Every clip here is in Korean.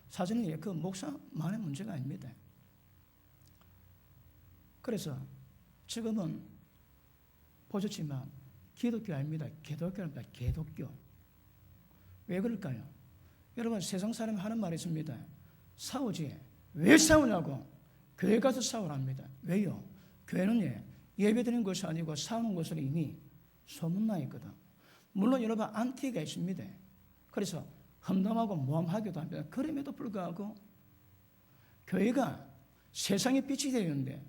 사실은 그 목사만의 문제가 아닙니다. 그래서 지금은 보셨지만 기독교 아닙니다. 개독교입니다. 개독교. 왜 그럴까요? 여러분, 세상 사람이 하는 말이 있습니다. 싸우지. 왜 싸우냐고. 교회 가서 싸우랍니다. 왜요? 교회는 예배드리는 것이 아니고 싸우는 것으로 이미 소문나 있거든. 물론 여러분 안티가 있습니다. 그래서 험담하고 모함하기도 합니다. 그럼에도 불구하고 교회가 세상의 빛이 되는데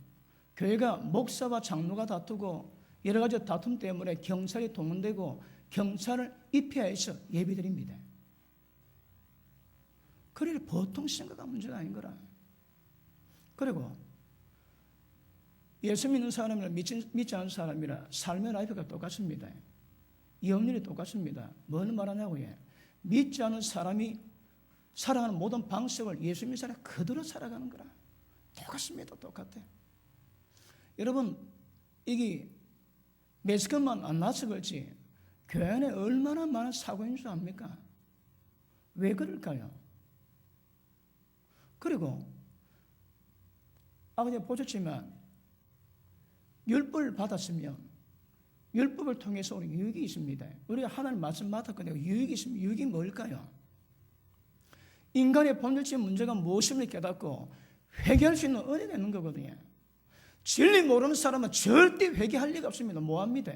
교회가 목사와 장로가 다투고 여러 가지 다툼 때문에 경찰이 동원되고 경찰을 입회해서 예배드립니다. 그래 보통 생각한 문제가 아닌 거라. 그리고 예수 믿는 사람이랑 믿지 않는 사람이랑 삶의 라이프가 똑같습니다. 염려이 똑같습니다. 뭘 말하냐고요? 믿지 않는 사람이 살아가는 모든 방식을 예수 믿는 사람이 그대로 살아가는 거라. 똑같습니다. 똑같아. 여러분, 이게 매스컴만 안 나서 그렇지 교회 안에 얼마나 많은 사고인 줄 압니까? 왜 그럴까요? 그리고 아버지 보셨지만 율법을 받았으면 율법을 통해서 우리 유익이 있습니다. 우리가 하나님 말씀 맡았거든요. 유익이 있습니다. 유익이 뭘까요? 인간의 본질적인 문제가 무엇임을 깨닫고 회개할 수 있는 은혜가 있는 거거든요. 진리 모르는 사람은 절대 회개할 리가 없습니다. 뭐합니다.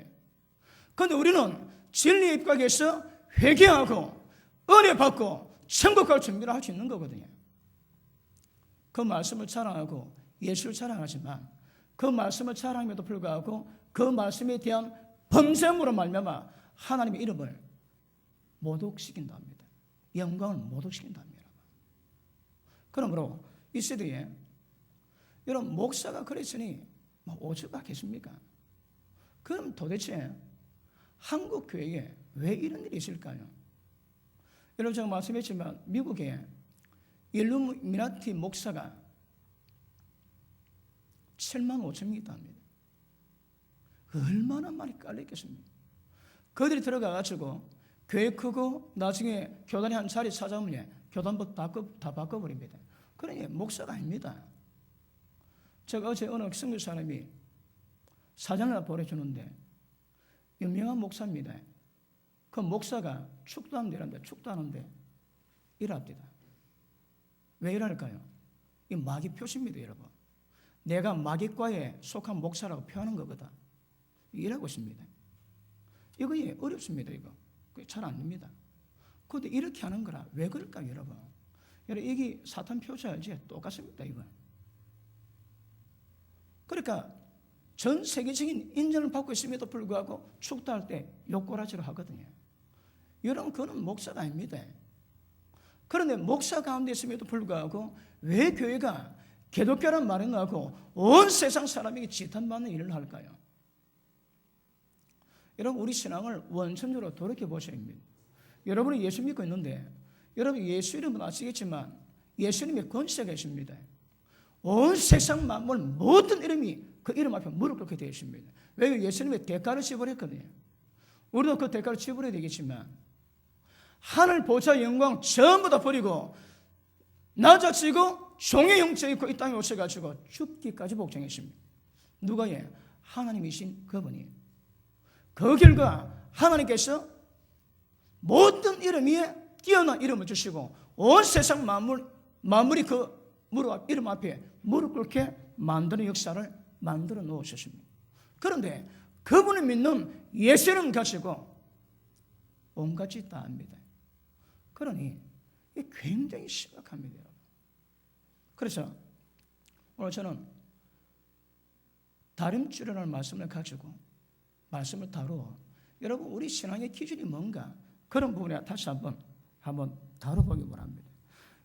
그런데 우리는 진리에 입각해서 회개하고 은혜 받고 천국 갈 준비를 할 수 있는 거거든요. 그 말씀을 자랑하고 예수를 자랑하지만 그 말씀을 자랑함에도 불구하고 그 말씀에 대한 범죄함으로 말미암아 하나님의 이름을 모독시킨다 합니다. 영광을 모독시킨다 합니다. 그러므로 이 시대에 여러분 목사가 그랬으니 오죽 하겠습니까? 그럼 도대체 한국 교회에 왜 이런 일이 있을까요? 여러분 제가 말씀했지만 미국에 일루미나티 목사가 7만 5천 명이 있답니다. 얼마나 많이 깔렸겠습니까? 그들이 들어가가지고 교회 크고 나중에 교단이 한 자리 찾아오면 교단부 다 바꿔버립니다. 그러니 목사가 아닙니다. 제가 어제 어느 성교 사람이 사진을 하나 보내주는데 유명한 목사입니다. 그 목사가 축도하는데 축도하는데 일합니다. 왜 일할까요? 이 마귀 표시입니다, 여러분. 내가 마귀과에 속한 목사라고 표하는 거거든. 일하고 있습니다. 이거 어렵습니다, 이거. 잘 안 됩니다. 그런데 이렇게 하는 거라. 왜 그럴까요, 여러분? 여러분, 이게 사탄 표시알지? 똑같습니다, 이거. 그러니까 전 세계적인 인정을 받고 있음에도 불구하고 축도할 때 욕꼬라지로 하거든요. 여러분, 그건 목사가 아닙니다. 그런데 목사 가운데 있음에도 불구하고 왜 교회가 기독교란 말이 나고 온 세상 사람에게 지탄받는 일을 할까요? 여러분, 우리 신앙을 원천적으로 돌이켜보셔야 합니다. 여러분이 예수 믿고 있는데 여러분 예수 이름은 아시겠지만 예수님의 권세가 있습니다. 온 세상 만물 모든 이름이 그 이름 앞에 무릎 꿇게 되어 있습니다. 왜? 예수님의 대가를 지불했거든요. 우리도 그 대가를 지불해야 되겠지만 하늘 보좌 영광 전부 다 버리고 낮아지고 종의 형체 입고 이 땅에 오셔가지고 죽기까지 복종했습니다. 누가 하나님이신 그분이. 그 결과 하나님께서 모든 이름 위에 뛰어난 이름을 주시고 온 세상 만물이 그 이름 앞에 무릎 꿇게 만드는 역사를 만들어 놓으셨습니다. 그런데 그분을 믿는 예수님 가지고 온갖 짓 다 합니다. 그러니 이게 굉장히 심각합니다. 그래서 오늘 저는 다림줄이라는 말씀을 가지고 말씀을 다루어 여러분 우리 신앙의 기준이 뭔가 그런 부분에 다시 한번 다뤄보기 원합니다.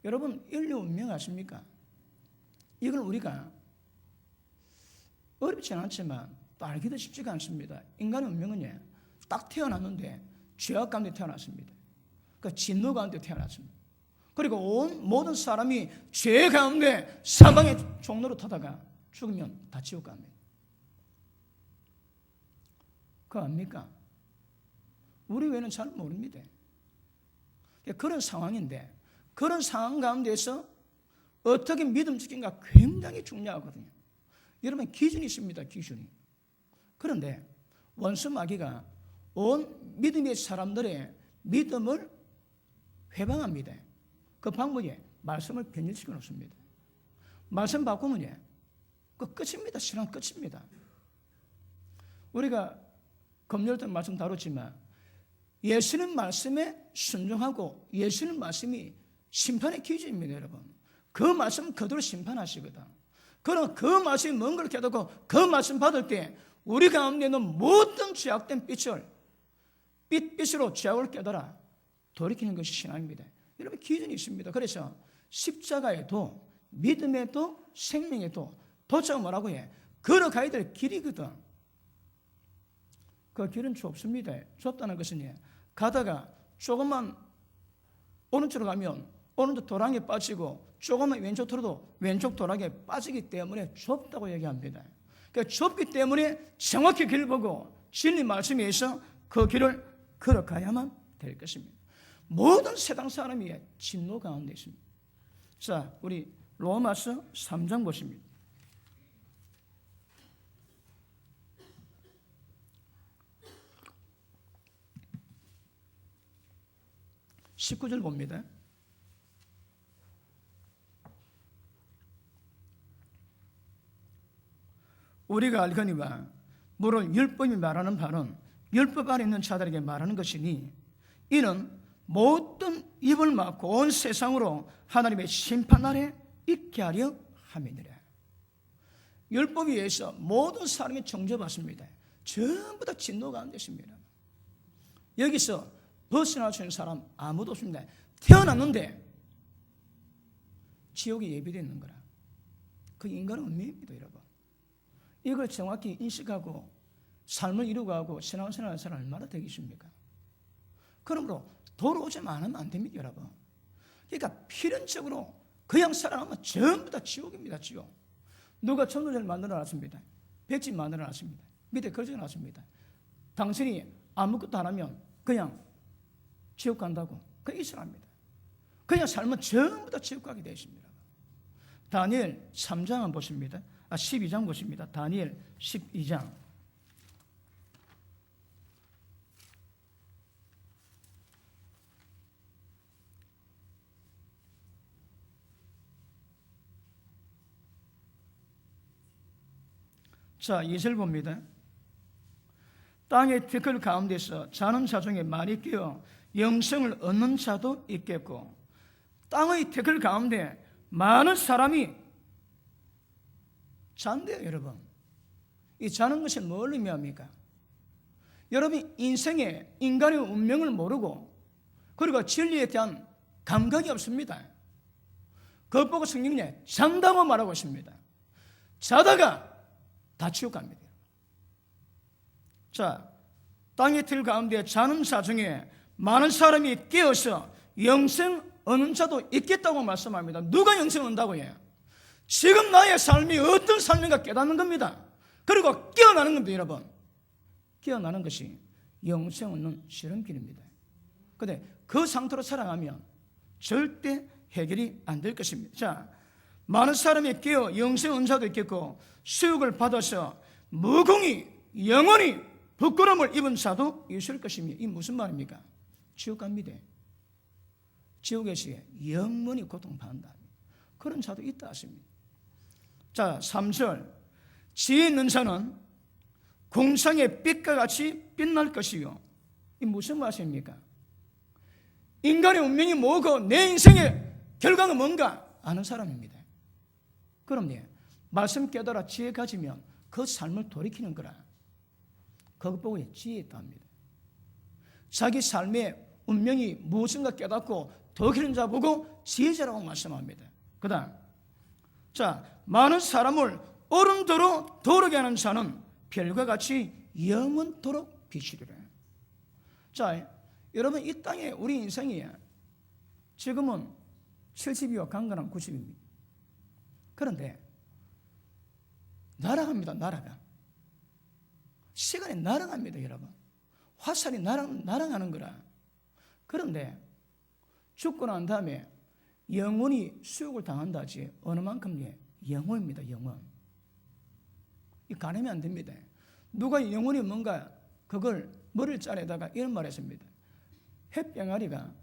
여러분 인류 운명 아십니까? 이걸 우리가 어렵지는 않지만 또 알기도 쉽지가 않습니다. 인간의 운명은 딱 태어났는데 죄악 가운데 태어났습니다. 그러니까 진노 가운데 태어났습니다. 그리고 온 모든 사람이 죄 가운데 사방의 종로로 타다가 죽으면 다 지옥 갑니다. 그거 압니까? 우리 외에는 잘 모릅니다. 그런 상황인데 그런 상황 가운데서 어떻게 믿음 지킨가 굉장히 중요하거든요. 여러분 기준이 있습니다. 기준이. 그런데 원수 마귀가 온 믿음의 사람들의 믿음을 회방합니다. 그 방법이 말씀을 변질시켜 놓습니다. 말씀 바꾸면 그 끝입니다. 신앙 끝입니다. 우리가 금요일 때 말씀 다뤘지만 예수님 말씀에 순종하고 예수님 말씀이 심판의 기준입니다. 여러분 그 말씀 그대로 심판하시거든. 그럼 그 말씀이 뭔 걸 깨닫고 그 말씀 받을 때 우리 가운데 있는 모든 죄악된 빛으로 죄악을 깨달아 돌이키는 것이 신앙입니다. 여러분 기준이 있습니다. 그래서 십자가에도 믿음에도 생명에도 도착을 뭐라고 해? 걸어가야 될 길이거든. 그 길은 좁습니다. 좁다는 것은 가다가 조금만 오른쪽으로 가면 오른쪽 도랑에 빠지고 조금만 왼쪽 틀어도 왼쪽 도랑에 빠지기 때문에 좁다고 얘기합니다. 그러니까 좁기 때문에 정확히 길 보고 진리 말씀에 의해서 그 길을 걸어가야만 될 것입니다. 모든 세상 사람이 진노 가운데 있습니다. 자, 우리 로마서 3장 보십니다. 19절 봅니다. 우리가 알거니와 물론 율법이 말하는 바는 율법 아래 있는 자들에게 말하는 것이니 이는 모든 입을 막고 온 세상으로 하나님의 심판 아래 있게 하려 함이니라. 율법에 의해서 모든 사람이 정죄받습니다. 전부 다 진노 가운데 있습니다. 여기서 벗어날 수 있는 사람 아무도 없습니다. 태어났는데 지옥에 예비되어 있는 거라. 그 인간은 운명입니다, 여러분. 이걸 정확히 인식하고 삶을 이루고 신앙생활하는 사람 얼마나 되겠습니까? 그러므로 돌아오지 않으면 안 됩니다, 여러분. 그러니까 필연적으로 그냥 살아가면 전부 다 지옥입니다, 지옥. 누가 천도제를 만들어놨습니다. 백지 만들어놨습니다. 밑에 걸쳐놨습니다. 당신이 아무것도 안 하면 그냥 지옥 간다고 그 있으랍니다. 그냥 살면 전부 다 지옥 가게 되어 있습니다. 다니엘 3장 한번 보십니다. 12장 보십니다. 다니엘 12장. 자, 2절 봅니다. 땅의 티끌 가운데서 자는 자 중에 많이 끼어 영생을 얻는 자도 있겠고, 땅의 티끌 가운데 많은 사람이 잔대요, 여러분. 이 자는 것이 뭘 의미합니까? 여러분이 인생에 인간의 운명을 모르고 그리고 진리에 대한 감각이 없습니다. 그것 보고 성경이 잔다고 말하고 있습니다. 자다가 다 지옥 갑니다. 자, 땅의 틀 가운데 자는 자 중에 많은 사람이 깨어서 영생 얻는 자도 있겠다고 말씀합니다. 누가 영생 얻는다고 해요? 지금 나의 삶이 어떤 삶인가 깨닫는 겁니다. 그리고 깨어나는 겁니다, 여러분. 깨어나는 것이 영생 얻는 시름길입니다. 그런데 그 상태로 살아가면 절대 해결이 안 될 것입니다. 자, 많은 사람이 깨어 영생 얻는 자도 있겠고 수육을 받아서 무궁히 영원히 부끄러움을 입은 자도 있을 것입니다. 이 무슨 말입니까? 지옥 갑니다. 지옥에서 영원히 고통받는다. 그런 자도 있다 하십니다. 자, 3절. 지혜 있는 자는 궁상의 빛과 같이 빛날 것이요. 이 무슨 말씀입니까? 인간의 운명이 뭐고 내 인생의 결과가 뭔가 아는 사람입니다. 그럼 말씀 깨달아 지혜 가지면 그 삶을 돌이키는 거라. 그것 보고 지혜 있다 합니다. 자기 삶의 운명이 무엇인가 깨닫고 돌이키는 자 보고 지혜자라고 말씀합니다. 그 다음, 자, 많은 사람을 어른도로 도르게 하는 자는 별과 같이 영원토록 비치리라. 자, 여러분 이 땅에 우리 인생이 지금은 70이요 강건한 90입니다. 그런데 날아갑니다. 날아가. 시간이 날아갑니다, 여러분. 화살이 날아가는 거라. 그런데 죽고 난 다음에 영원히 수욕을 당한다지 어느 만큼 영원입니다. 영원. 이 가늠이 안 됩니다. 누가 영원히 뭔가 그걸 머리를 짜내다가 이런 말 했습니다. 햇병아리가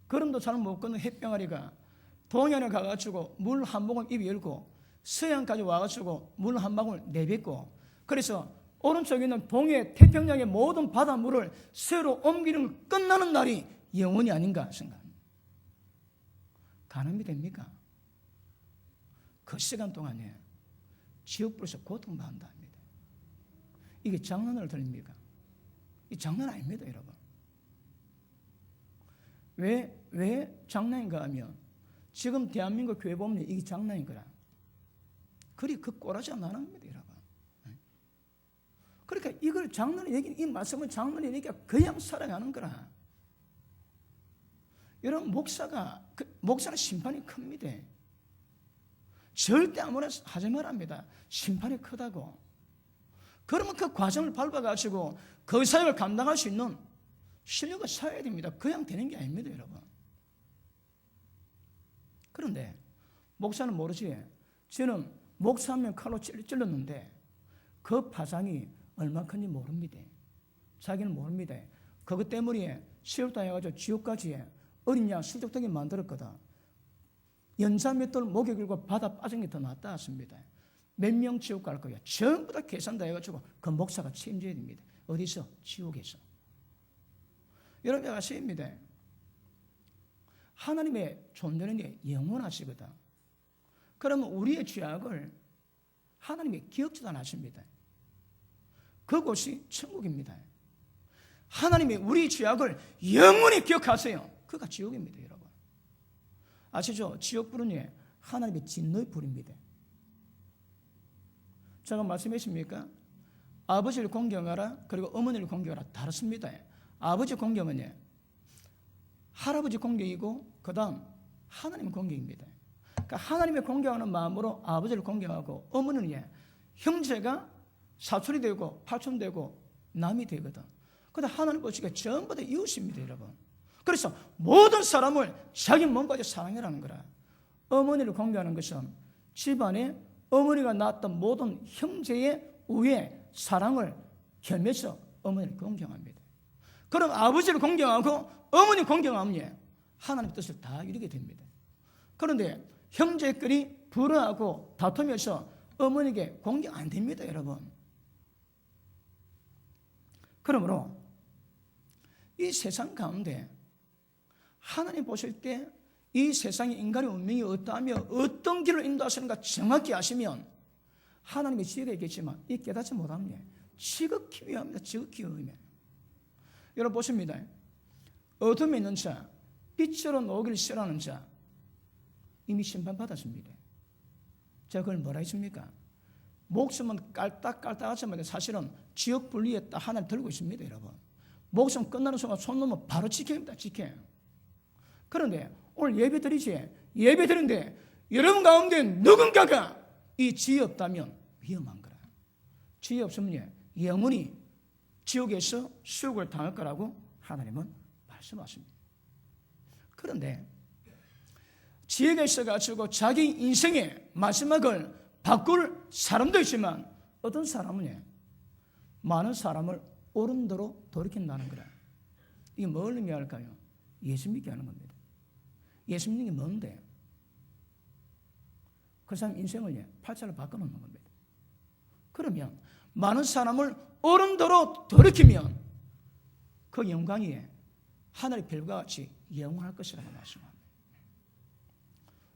걸음도 잘 못 걷는 햇병아리가 동해안에 가가지고 물 한 모금 입에 열고 서해안까지 와가지고 물 한 방울 내뱉고 그래서 오른쪽에 있는 동해 태평양의 모든 바닷물을 새로 옮기는 끝나는 날이 영원이 아닌가 생각합니다. 가늠이 됩니까? 그 시간 동안에 지옥불에서 고통받는다 합니다. 이게 장난을 들립니까? 이 장난 아닙니다, 여러분. 왜 장난인가 하면 지금 대한민국 교회 보면 이게 장난인 거라. 그리 그 꼬라지 안 하는 겁니다, 여러분. 그러니까 이걸 장난을 이 말씀은 장난을 얘기가 그냥 살아가는 거라. 여러분, 목사는 심판이 큽니다. 절대 아무나 하지 말랍니다. 심판이 크다고. 그러면 그 과정을 밟아가지고 그 사역을 감당할 수 있는 실력을 쌓아야 됩니다. 그냥 되는 게 아닙니다, 여러분. 그런데 목사는 모르지. 저는 목사 한 명 칼로 찔렀는데 그 파장이 얼마큼인지 모릅니다. 자기는 모릅니다. 그것 때문에 시험당해가지고 지옥까지 어린 양 수족되게 만들었거든. 연사 몇 돌 목에 걸고 바다 빠진 게 더 낫다 했습니다. 몇 명 지옥 갈 거야. 전부 다 계산 다 해가지고 그 목사가 책임져야 됩니다. 어디서? 지옥에서. 여러분 아십니다. 하나님의 존재는 영원하시거든. 그러면 우리의 죄악을 하나님이 기억지도 않으십니다. 그곳이 천국입니다. 하나님이 우리 죄악을 영원히 기억하세요. 그가 지옥입니다, 여러분. 아시죠? 지옥불은 하나님의 진노의 불입니다. 제가 말씀했습니까? 아버지를 공경하라 그리고 어머니를 공경하라 다릅니다. 아버지 공경은 할아버지 공경이고 그 다음 하나님 공경입니다. 그러니까 하나님의 공경하는 마음으로 아버지를 공경하고 어머니는 형제가 사촌이 되고 팔촌 되고 남이 되거든. 그런데 하나님 보시기에 전부 다 이웃입니다, 여러분. 그래서 모든 사람을 자기 몸까지 사랑해라는 거라. 어머니를 공경하는 것은 집안에 어머니가 낳았던 모든 형제의 우애, 사랑을 겸해서 어머니를 공경합니다. 그럼 아버지를 공경하고 어머니 공경하면 하나님의 뜻을 다 이루게 됩니다. 그런데 형제끼리 불화하고 다투면서 어머니에게 공경 안 됩니다, 여러분. 그러므로 이 세상 가운데 하나님 보실 때 이 세상의 인간의 운명이 어떠하며 어떤 길을 인도하시는가 정확히 아시면 하나님의 지혜가 있겠지만 이 깨닫지 못하면 지극히 위험합니다. 지극히 위험해. 여러분 보십니다. 어둠에 있는 자, 빛으로 나오기를 싫어하는 자 이미 심판받았습니다. 제가 그걸 뭐라 했습니까? 목숨은 깔딱깔딱하지만 사실은 지옥 분리에 딱 하나를 들고 있습니다, 여러분. 목숨 끝나는 순간 손 놓으면 바로 지켜입니다. 지켜요. 그런데 오늘 예배 드리지? 예배 드리는데 여러분 가운데 누군가가 이 지혜 없다면 위험한 거라. 지혜 없으면 영원히 지옥에서 수욕을 당할 거라고 하나님은 말씀하십니다. 그런데 지혜가 있어가지고 자기 인생의 마지막을 바꿀 사람도 있지만 어떤 사람은 많은 사람을 옳은 대로 돌이킨다는 거라. 이게 뭘 의미할까요? 예수 믿게 하는 겁니다. 예수 믿는 게 뭔데? 그 사람 인생을 팔자로 바꿔놓는 겁니다. 그러면 많은 사람을 옳은 대로 돌이키면 그 영광이 하늘의 별과 같이 영원할 것이라고 말씀합니다.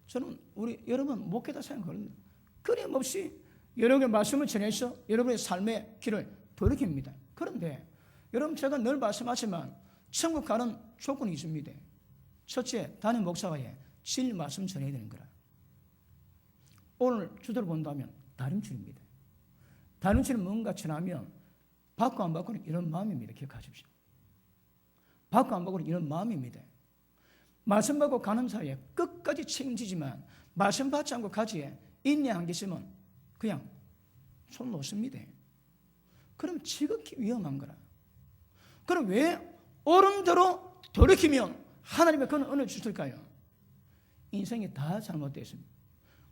저는 여러분 목회자 생각합니다. 끊임없이 여러분의 말씀을 전해서 여러분의 삶의 길을 돌이킵니다. 그런데 여러분 제가 늘 말씀하지만 천국 가는 조건이 있습니다. 첫째, 담임 목사가 진리 말씀 전해야 되는 거라. 오늘 주제를 본다면 다림질입니다. 다림질은 뭔가 전하면 받고 안 받고는 이런 마음입니다. 기억하십시오. 받고 안 받고는 이런 마음입니다. 말씀 받고 가는 사이에 끝까지 책임지지만 말씀 받지 않고 가지에 인내 안 계시면 그냥 손 놓습니다. 그럼 지극히 위험한 거라. 그럼 왜 옳은 대로 돌이키면 하나님의 그는 은혜를 주실까요? 인생이 다 잘못되어 있습니다.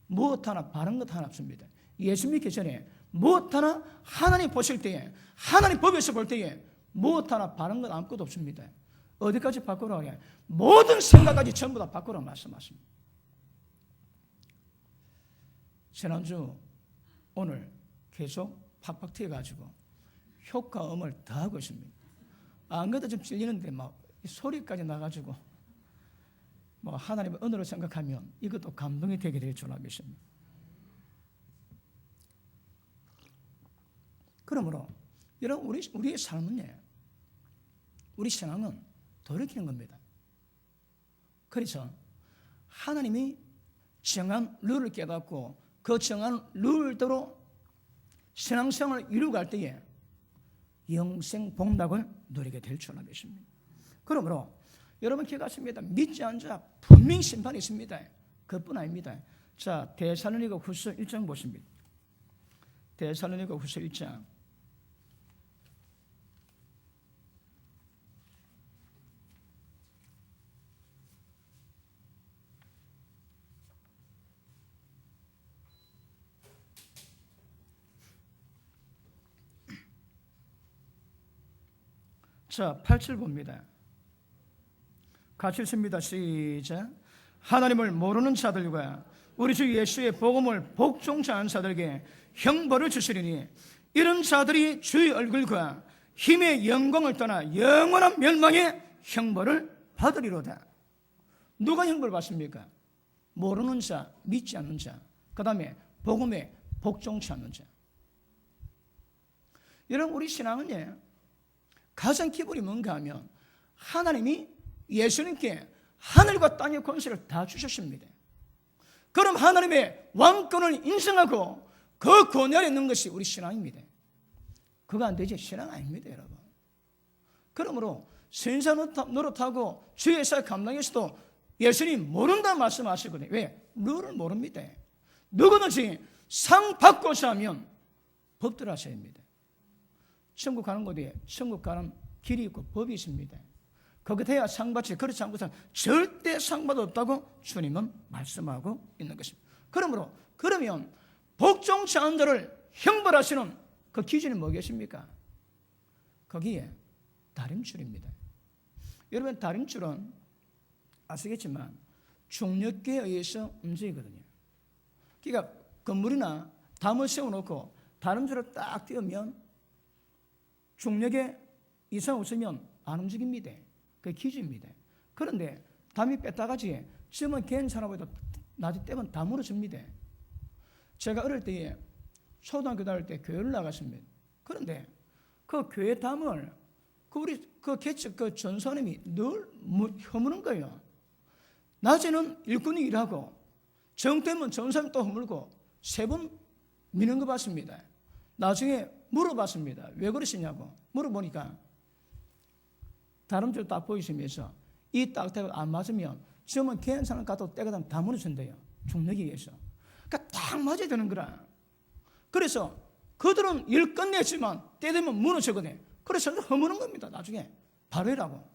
무엇 하나 바른 것 하나 없습니다. 예수 믿기 전에 무엇 하나 하나님 보실 때에, 하나님 법에서 볼 때에 무엇 하나 바른 것 아무것도 없습니다. 어디까지 바꾸라고 해요? 모든 생각까지 전부 다 바꾸라고 말씀하십니다. 지난주 오늘 계속 팍팍 튀어가지고 효과음을 더 하고 있습니다. 안 그래도 좀 찔리는데 막 소리까지 나가지고 뭐 하나님의 은혜로 생각하면 이것도 감동이 되게 될 줄 알고 있습니다. 그러므로 여러분 우리의 삶은 우리 신앙은 돌이키는 겁니다. 그래서 하나님이 정한 룰을 깨닫고 그 정한 룰대로 신앙생활을 이루어갈 때에 영생 복락을 누리게 될 줄 알고 있습니다. 그러므로 여러분 기억하십니다. 믿지 않은 자 분명히 심판이 있습니다. 그뿐 아닙니다. 자, 데살로니가 후서 1장 보십니다. 데살로니가 후서 1장. 자, 8절 봅니다. 같이 읽습니다. 시작. 하나님을 모르는 자들과 우리 주 예수의 복음을 복종치 않은 자들에게 형벌을 주시리니 이런 자들이 주의 얼굴과 힘의 영광을 떠나 영원한 멸망의 형벌을 받으리로다. 누가 형벌을 받습니까? 모르는 자, 믿지 않는 자, 그 다음에 복음에 복종치 않는 자. 여러분 우리 신앙은 가장 기본이 뭔가 하면 하나님이 예수님께 하늘과 땅의 권세를 다 주셨습니다. 그럼 하나님의 왕권을 인정하고 그 권위에 있는 것이 우리 신앙입니다. 그거 안 되지 신앙 아닙니다, 여러분. 그러므로 선사 노릇하고 주의 사 감당해서도 예수님 모른다 말씀하시거든요. 왜? 룰을 모릅니다. 누구든지 상 받고자 하면 법대로 하셔야 합니다. 천국 가는 곳에 천국 가는 길이 있고 법이 있습니다. 거기 돼야 상 받지, 그렇지 않고서는 절대 상 받을 없다고 주님은 말씀하고 있는 것입니다. 그러면 복종치 않은 자를 형벌하시는 그 기준이 뭐겠습니까? 거기에 다림줄입니다. 여러분 다림줄은 아시겠지만 중력계에 의해서 움직이거든요. 그러니까 건물이나 담을 세워놓고 다림줄을 딱 띄우면 중력에 이상 없으면 안 움직입니다. 그게 기준입니다. 그런데 담이 뺐다가지 지금은 괜찮아 보여도 나중에 떼면 다 무너집니다. 제가 어릴 때에 초등학교 다닐 때 교회를 나갔습니다. 그런데 그 교회 담을 그 개척 그 전사님이 늘 허무는 거예요. 낮에는 일꾼이 일하고 정되면 전사님 또 허물고 3번 미는 거 봤습니다. 나중에 물어봤습니다. 왜 그러시냐고 물어보니까 다름줄 딱 보이시면서 이 딱대가 안 맞으면 지금은 괜찮은 가도 때가 되면 다 무너진대요. 중력에 의해서. 그러니까 딱 맞아야 되는 거라. 그래서 그들은 일 끝냈지만 때 되면 무너지거든요. 그래서 허무는 겁니다. 나중에 바로 해라고.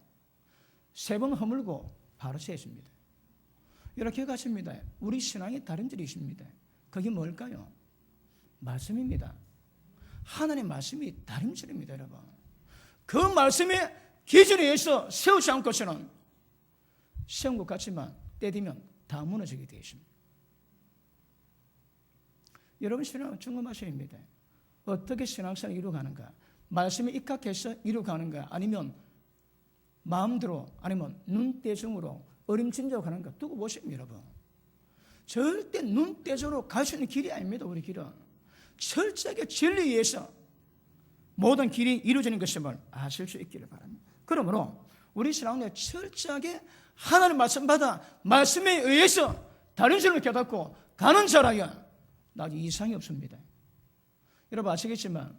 3번 허물고 바로 세습니다. 이렇게 가십니다. 우리 신앙의 다름줄이 있습니다. 그게 뭘까요? 말씀입니다. 하나님의 말씀이 다림줄입니다, 여러분. 그 말씀의 기준에 의해서 세우지 않고서는 세운 것 같지만 때되면 다 무너지게 되어 있습니다. 여러분 신앙은 점검하셔야 합니다. 어떻게 신앙생활을 이루어가는가? 말씀에 입각해서 이루어가는가? 아니면 마음대로 아니면 눈대중으로 어림짐작으로 가는가? 두고 보십니다, 여러분. 절대 눈대중으로 갈 수 있는 길이 아닙니다, 우리 길은. 철저하게 진리에 의해서 모든 길이 이루어지는 것임을 아실 수 있기를 바랍니다. 그러므로 우리 신앙은 철저하게 하나님 말씀 받아 말씀에 의해서 다른 줄을 깨닫고 가는 자라야 나중에 이상이 없습니다. 여러분 아시겠지만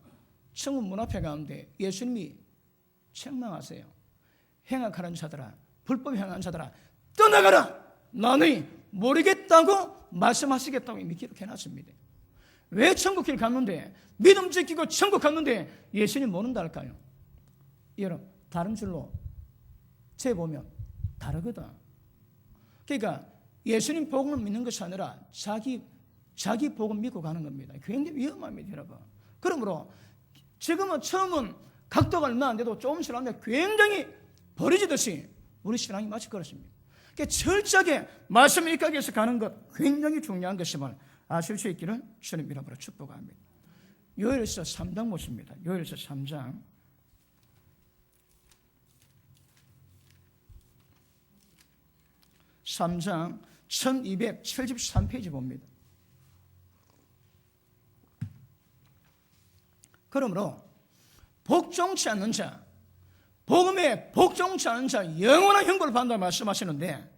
천국 문 앞에 가운데 예수님이 책망하세요. 행악하는 자들아, 불법 행하는 자들아, 떠나가라. 나는 모르겠다고 말씀하시겠다고 이미 기록해놨습니다. 왜 천국길 갔는데 믿음 지키고 천국 갔는데 예수님 모른다 할까요? 여러분 다른 줄로 재보면 다르거든. 그러니까 예수님 복음을 믿는 것이 아니라 자기 복음 믿고 가는 겁니다. 굉장히 위험합니다, 여러분. 그러므로 지금은 처음은 각도가 얼마 안 돼도 조금씩 하면 굉장히 버려지듯이 우리 신앙이 마치 그렇습니다. 그러니까 철저하게 말씀을 입각해서 위해서 가는 것 굉장히 중요한 것임을 아실 수 있기를 주님 이름으로 축복합니다. 요엘서 3장 보십니다. 요엘서 3장 1273페이지 봅니다. 그러므로 복종치 않는 자, 복음에 복종치 않는 자 영원한 형벌을 받는다 말씀하시는데,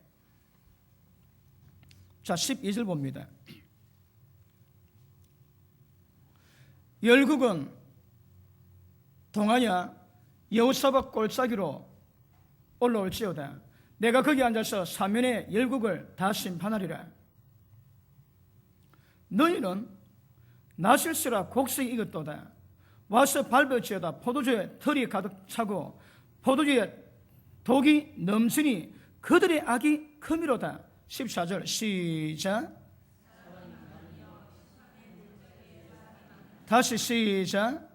자 12절 봅니다. 열국은 동하야 여호사밧 골짜기로 올라올지어다. 내가 거기 앉아서 사면의 열국을 다 심판하리라. 너희는 나실수라 곡식이 익었도다. 와서 밟을지어다. 포도주에 털이 가득 차고 포도주에 독이 넘치니 그들의 악이 크미로다. 14절 시작. 다시 시작.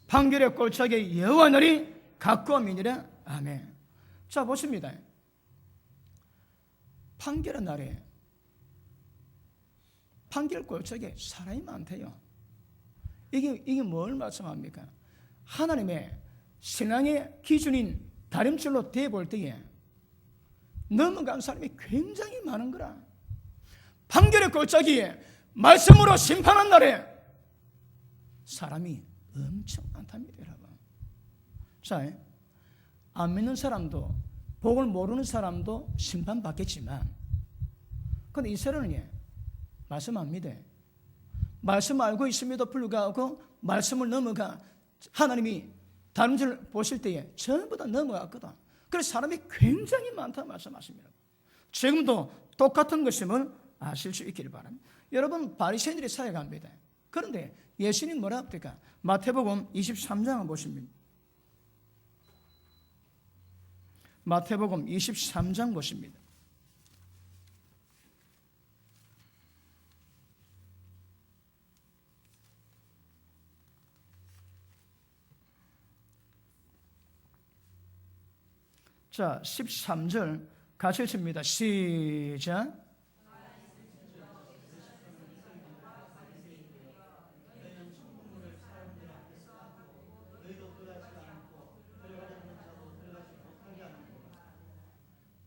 판결의 골짜기에 여호와 날이 가까움이니라. 아멘. 자 보십니다. 판결의 날에 판결 골짜기에 사람이 많대요. 이게 뭘 말씀합니까? 하나님의 신앙의 기준인 다림줄로 대볼 때에 넘어간 사람이 굉장히 많은 거라. 판결의 골짜기에 말씀으로 심판한 날에 사람이 엄청 많답니다, 여러분. 자, 안 믿는 사람도 복을 모르는 사람도 심판받겠지만, 그런데 이스라엘은 말씀 안 믿어요. 말씀 알고 있음에도 불구하고 말씀을 넘어가 하나님이 다른 줄 보실 때에 전부 다 넘어갔거든. 그래서 사람이 굉장히 많다고 말씀하십니다. 지금도 똑같은 것임을 아실 수 있기를 바랍니다. 여러분, 바리새인들이 사역합니다. 그런데 예수님 뭐라 합니까? 마태복음 23장을 보십니다. 마태복음 23장 보십니다. 자, 13절 같이 읽습니다. 시작.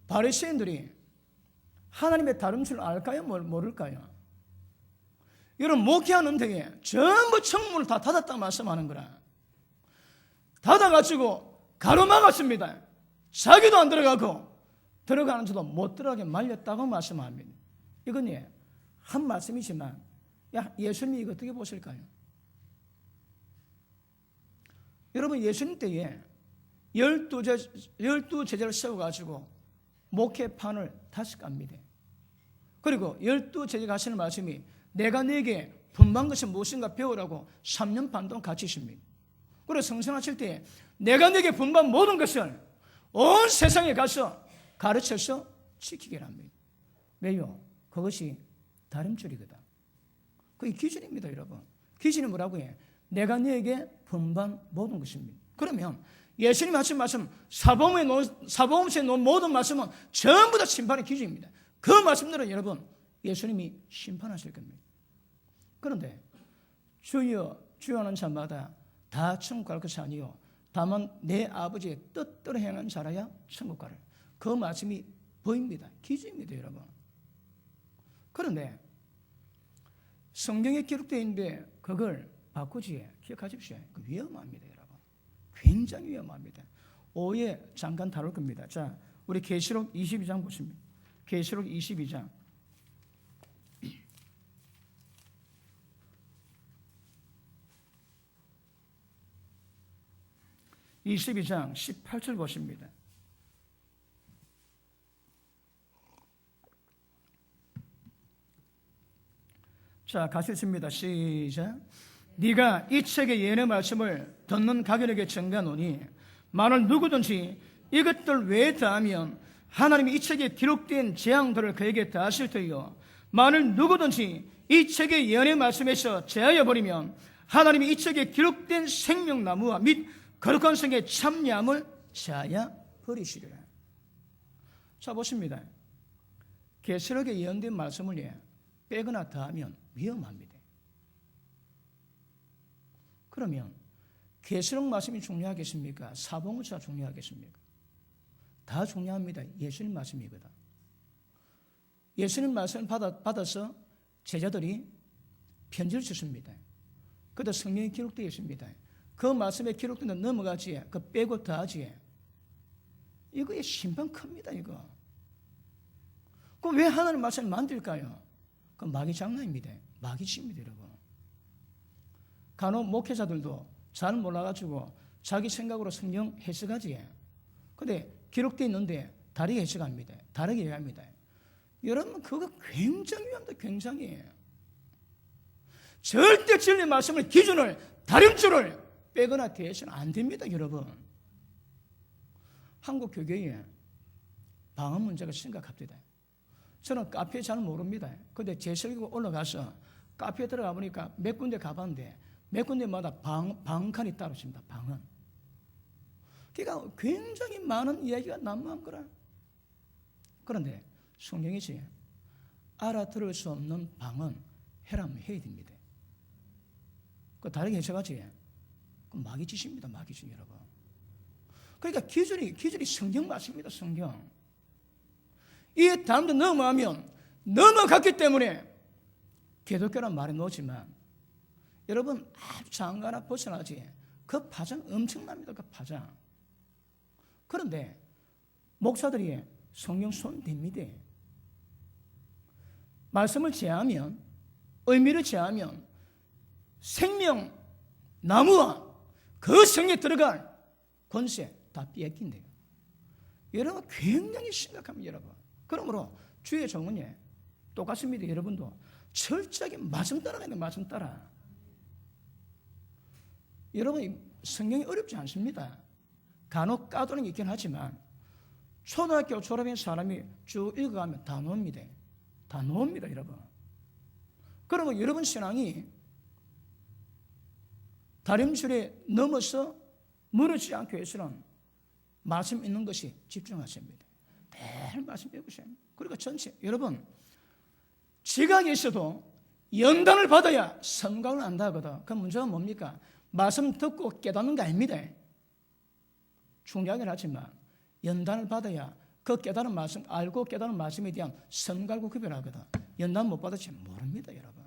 바리새인들이 하나님의 다름줄을 알까요? 모를까요? 여러분, 목회하는 데에 전부 청문을 다 닫았다고 말씀하는 거라. 닫아가지고 가로막았습니다. 자기도 안 들어가고 들어가는 자도 못 들어가게 말렸다고 말씀합니다. 이건 한 말씀이지만 예수님이 이거 어떻게 보실까요? 여러분, 예수님 때에 12 제자를 세워가지고 목회판을 다시 깝니다. 그리고 12 제자가 하시는 말씀이 내가 네게 분반 것이 무엇인가 배우라고 3년 반 동안 가르치십니다. 그리고 성생하실 때에 내가 네게 분반 모든 것을 온 세상에 가서 가르쳐서 지키게 합니다. 왜요? 그것이 다림줄이거든. 그게 기준입니다, 여러분. 기준이 뭐라고 해? 내가 네게 분반 모든 것입니다. 그러면 예수님 하신 말씀, 사복음서에 놓은 모든 말씀은 전부 다 심판의 기준입니다. 그 말씀들은 여러분, 예수님이 심판하실 겁니다. 그런데 주여 주여 하는 자마다 다 천국 갈 것이 아니요 다만 내 아버지의 뜻대로 행하는 자라야 천국 가를. 그 말씀이 보입니다. 기준입니다, 여러분. 그런데 성경에 기록되어 있는데 그걸 바꾸지 기억하십시오. 위험합니다, 여러분. 굉장히 위험합니다. 오후에 잠깐 다룰 겁니다. 자, 우리 계시록 22장 보십니다. 계시록 22장 22장 18절 보십니다. 자, 같이 읽습니다. 시작. 네가 이 책의 예언의 말씀을 듣는 가결에게 증가하노니 만일 누구든지 이것들 외에 더하면 하나님이 이 책에 기록된 재앙들을 그에게 더하실 터이요 만일 누구든지 이 책의 예언의 말씀에서 제하여 버리면 하나님이 이 책에 기록된 생명나무와 및 거룩한 성의 참여함을 제하여 버리시리라. 자 보십니다. 계시록에 예언된 말씀을 빼거나 더하면 위험합니다. 그러면 계시록 말씀이 중요하겠습니까? 사복음서가 중요하겠습니까? 다 중요합니다. 예수님 말씀이거든. 예수님 말씀을 받아서 제자들이 편지를 썼습니다. 그때 성경에 기록되어 있습니다. 그 말씀에 기록된 넘어가지, 그 빼고 더하지. 이거의 심판 큽니다. 이거. 그 왜 하나님 말씀을 만들까요? 그 마귀 장난입니다. 마귀 짓입니다, 여러분. 간혹 목회자들도 잘 몰라가지고 자기 생각으로 성경 해석하지. 근데 기록되어 있는데 다르게 해석합니다. 다르게 이해합니다. 여러분 그거 굉장히 위험합니다. 굉장히. 절대 진리 말씀을 기준을 다른 줄을 빼거나 대해서는 안 됩니다. 여러분. 한국 교계에 방언 문제가 심각합니다. 저는 카페 잘 모릅니다. 근데 제 설교 올라가서 카페에 들어가 보니까 몇 군데 가봤는데 몇 군데마다 방언칸이 따로 있습니다. 방언. 그러니까 굉장히 많은 이야기가 난무한 거라. 그런데 성경이지 알아들을 수 없는 방언 해라면 해야 됩니다. 그 다르게 해석하지. 그 마귀 짓입니다. 마귀 짓 여러분. 그러니까 기준이 성경 맞습니다. 성경. 이 다음도 넘어가면 넘어갔기 때문에 기독교란 말에 놓지만 여러분 아주 장가나 벗어나지. 그 파장 엄청납니다. 그 파장. 그런데 목사들이 성경 손 댑니다. 말씀을 제하면 의미를 제하면 생명 나무와 그 성에 들어갈 권세 다 뺏긴대요. 여러분 굉장히 심각합니다. 여러분. 그러므로 주의 종은 똑같습니다. 여러분도 철저하게 말씀 따라가야 돼요. 말씀 따라. 여러분 성경이 어렵지 않습니다. 간혹 까도는 있긴 하지만 초등학교 졸업한 사람이 쭉 읽어가면 다 나옵니다. 다 나옵니다. 여러분. 그러면 여러분 신앙이 다림줄에 넘어서 무너지지 않기 위해서는 말씀 있는 것이 집중하십니다. 매일 말씀 배우세요. 그리고 전체 여러분 지각이 있어도 연단을 받아야 성각을 안다 하거든. 그 문제가 뭡니까? 말씀 듣고 깨닫는 거 아닙니다. 중요하긴 하지만 연단을 받아야 그 깨달은 말씀 알고 깨달은 말씀에 대한 성갈고 구별하거든. 연단 못 받았지 모릅니다. 여러분.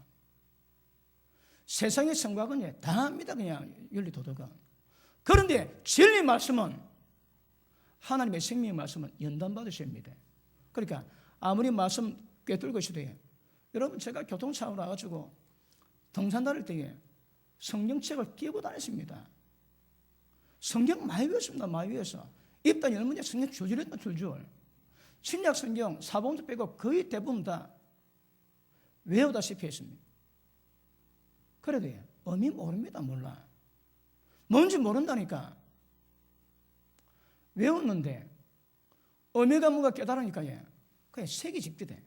세상의 성곽은 다 합니다. 그냥 윤리도덕은. 그런데 진리 말씀은 하나님의 생명의 말씀은 연단 받으셔야 합니다. 그러니까 아무리 말씀 꿰뚫고 있어도 여러분 제가 교통사고 나가지고 등산 다닐 때에 성경책을 끼고 다녔습니다. 성경 많이 배웠습니다. 많이 배워서 입단 열문에 성경 줄줄했다 줄줄. 신약 성경 사복음서 빼고 거의 대부분 다 외우다시피 했습니다. 그래도 의미 모릅니다. 몰라. 뭔지 모른다니까. 외웠는데 의미가 뭔가 깨달으니까 그냥 색이 집게 돼.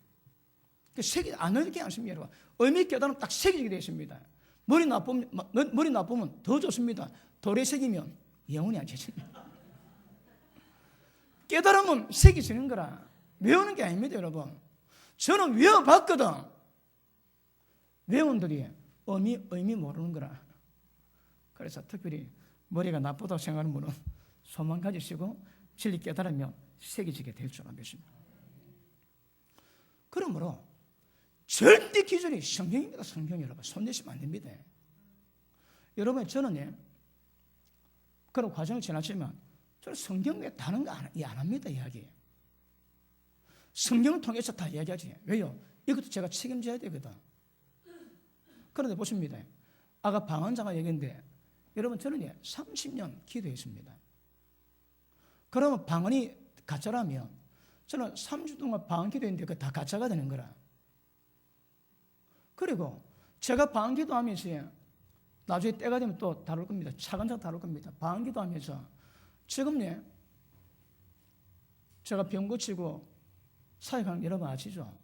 색이 안 어렵게 않습니다. 여러분. 의미 깨달으면 딱 색이 지게 되어 있습니다. 머리 나쁘면 더 좋습니다. 도래색이면 영혼이 안 지집니다. 깨달으면 색이 지는 거라. 외우는 게 아닙니다. 여러분. 저는 외워봤거든. 외운들이 의미 모르는 거라. 그래서 특별히 머리가 나쁘다고 생각하는 분은 소망 가지시고 진리 깨달으면 색이 지게 될 줄 믿습니다. 그러므로 절대 기준이 성경입니다. 성경 여러분. 손대시면 안 됩니다. 여러분 저는 그런 과정을 지났지만 저는 성경 외에 다른 거 안 합니다. 이야기. 성경을 통해서 다 이야기하지. 왜요? 이것도 제가 책임져야 되거든. 그런데 보십니다. 아까 방언자가 얘기했는데 여러분 저는 30년 기도했습니다. 그러면 방언이 가짜라면 저는 3주 동안 방언 기도했는데 그거 다 가짜가 되는 거라. 그리고 제가 방언 기도하면서 나중에 때가 되면 또 다룰 겁니다. 차근차근 다룰 겁니다. 방언 기도하면서 지금 제가 병 고치고 사역하는 여러분 아시죠?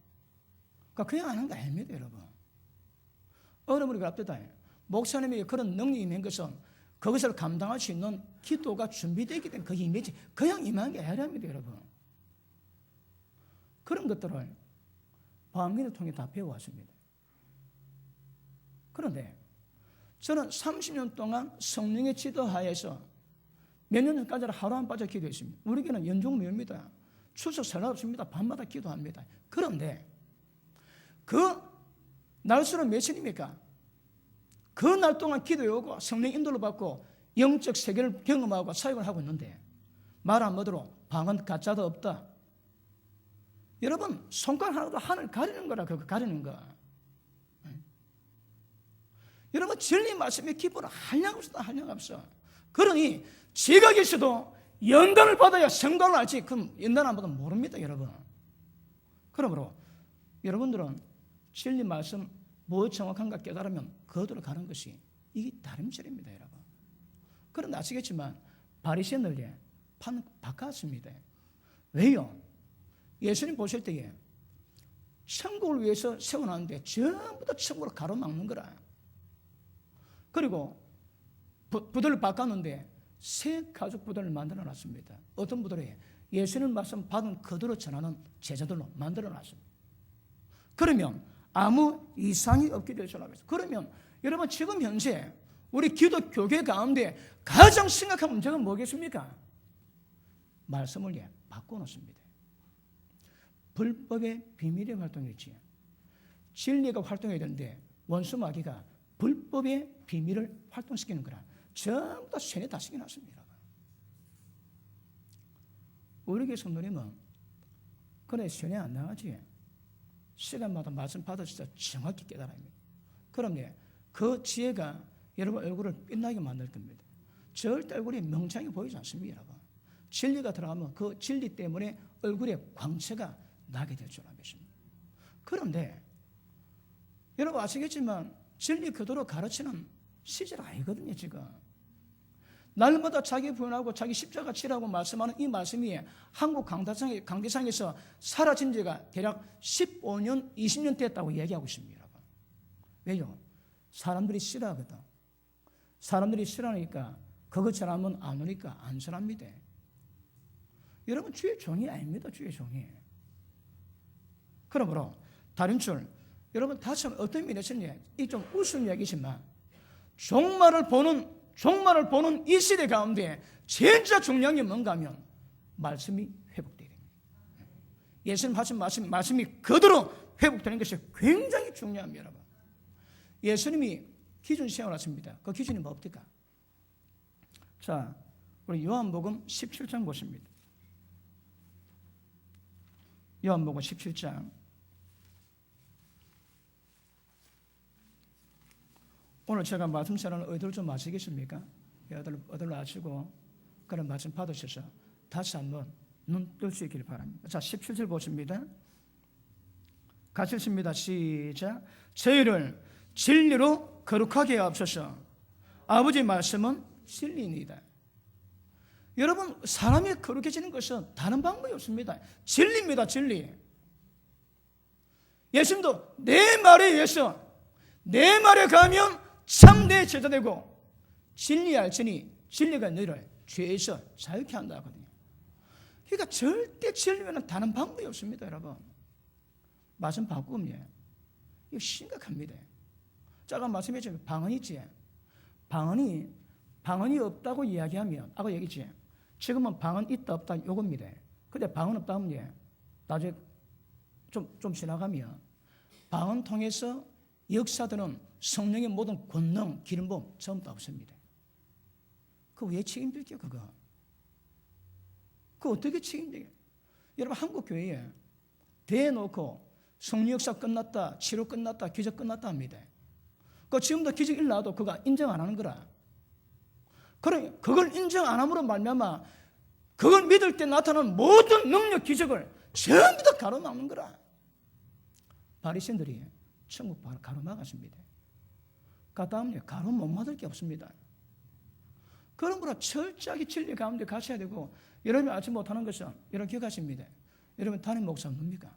그러니까 그냥 하는 거 아닙니다, 여러분. 어려움이 그럽니다. 목사님에게 그런 능력이 있는 것은 그것을 감당할 수 있는 기도가 준비되어 있기 때문에 그 임하지 그냥 임하는 게 아니랍니다, 여러분. 그런 것들을 방언을 통해 다 배워왔습니다. 그런데 저는 30년 동안 성령의 지도하에서 몇 년 전까지는 하루 안 빠져 기도했습니다. 우리 교회는 연중무휴입니다. 추석 설날 없습니다. 밤마다 기도합니다. 그런데 그 날수는 며칠입니까? 그 날 동안 기도해오고 성령 인도를 받고 영적 세계를 경험하고 사역을 하고 있는데 말 한마디로 방언 가짜도 없다. 여러분 손가락 하나도 하늘 가리는 거라. 그거 가리는 거. 여러분 진리 말씀의 기쁨은 한량없어 한량없어. 그러니 지각이 있어도 연단을 받아야 성도를 알지. 그럼 연단 안 받으면 모릅니다, 여러분. 그러므로 여러분들은 진리 말씀 뭐 정확한가 깨달으면 그대로 가는 것이 이게 다름질입니다, 여러분. 그런데 아시겠지만 바리새인들이 판 바꿨습니다. 왜요? 예수님 보실 때에 천국을 위해서 세워놨는데 전부 다 천국을 가로막는 거라. 그리고 부들을 바꿨는데 새 가죽 부들을 만들어놨습니다. 어떤 부들이 예수님 말씀 받은 그대로 전하는 제자들로 만들어놨습니다. 그러면 아무 이상이 없게 될 줄 알겠습니다. 그러면 여러분 지금 현재 우리 기독 교회 가운데 가장 심각한 문제가 뭐겠습니까? 말씀을 바꿔놓습니다. 불법의 비밀이 활동했지. 진리가 활동해야 되는데 원수 마귀가 불법의 비밀을 활동시키는 거라. 전부 다 쇠뇌 다 시켜놨습니다. 우리 교회 성도님은 그래 쇠뇌 안 나가지. 시간마다 말씀 받으셔서 정확히 깨달아야 합니다. 그럼 그 지혜가 여러분 얼굴을 빛나게 만들 겁니다. 절대 얼굴이 명창이 보이지 않습니다, 여러분. 진리가 들어가면 그 진리 때문에 얼굴에 광채가 나게 될 줄 알겠습니다. 그런데 여러분 아시겠지만 진리 그대로 가르치는 시절 아니거든요, 지금. 날마다 자기 부인하고 자기 십자가 치라고 말씀하는 이 말씀이 한국 강대상에서 사라진 지가 대략 15년, 20년 됐다고 얘기하고 있습니다, 여러분. 왜요? 사람들이 싫어하거든. 사람들이 싫어하니까 그것 전하면 안 오니까 안 전합니다. 여러분 주의 종이 아닙니다, 주의 종이. 그러므로 다른 줄 여러분 다시 어떤 면에서는 이 좀 웃음 얘기지만 종말을 보는 이 시대 가운데 진짜 중요한 게 뭔가 하면 말씀이 회복되어야 됩니다. 예수님 하신 말씀이 그대로 회복되는 것이 굉장히 중요합니다, 여러분. 예수님이 기준 세워놨습니다. 그 기준이 뭡니까? 자, 우리 요한복음 17장 보십니다. 요한복음 17장. 오늘 제가 말씀 전하는 의도를 좀 아시겠습니까? 의도를 아시고 그런 말씀 받으셔서 다시 한번 눈 뜰 수 있기를 바랍니다. 자, 17절 보십니다. 같이 읽습니다. 시작. 저희를 진리로 거룩하게 하옵소서. 아버지 말씀은 진리입니다. 여러분 사람이 거룩해지는 것은 다른 방법이 없습니다. 진리입니다, 진리. 예수님도 내 말에 의해서 내 말에 가면 참내 제자 되고 진리 알지니 진리가 너희를 죄에서 자유케 한다 하거든요. 그러니까 절대 진리는 다른 방법이 없습니다, 여러분. 말씀 바꾸면 이거 심각합니다. 제가 말씀했지만 방언이 있지. 방언이 없다고 이야기하면 아까 얘기했지. 지금은 방언 있다 없다 요겁니다. 근데 방언 없다 하면 나중에 좀 지나가면 방언 통해서 역사들은 성령의 모든 권능, 기름 부음 전부 다 없습니다. 그거 왜 책임질게요, 그거? 그거 어떻게 책임져요? 여러분 한국 교회에 대놓고 성령 역사 끝났다, 치료 끝났다, 기적 끝났다 합니다. 그 지금도 기적 일어나도 그거 인정 안 하는 거라. 그래, 그걸 인정 안 함으로 말미암아 그걸 믿을 때 나타나는 모든 능력, 기적을 전부 다 가로막는 거라. 바리새인들이 천국 가로막았습니다. 그 다음에 가로 못 막을 게 없습니다. 그러므로 철저하게 진리 가운데 가셔야 되고, 여러분이 알지 못하는 것은 여러분 기억하십니다. 여러분 담임 목사 없습니까?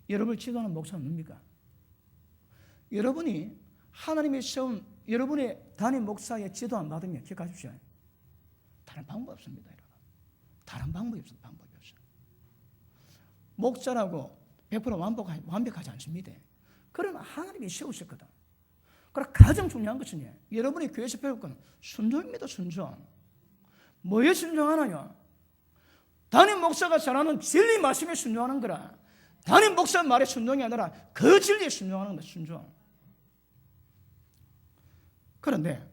여러분을 지도하는 목사 없습니까? 여러분이 하나님의 세운 여러분의 담임 목사의 지도 안 받으면 기억하십시오. 다른 방법 없습니다, 여러분. 다른 방법이 없어요. 방법이 없어요. 목자라고 100% 완벽하지 않습니다. 그러나 하나님이 세우셨거든. 그러나 가장 중요한 것은 여러분이 교회에서 배울 건 순종입니다. 순종. 뭐에 순종하나요? 담임 목사가 전하는 진리 말씀에 순종하는 거라. 담임 목사 말에 순종이 아니라 그 진리에 순종하는 거다. 순종. 그런데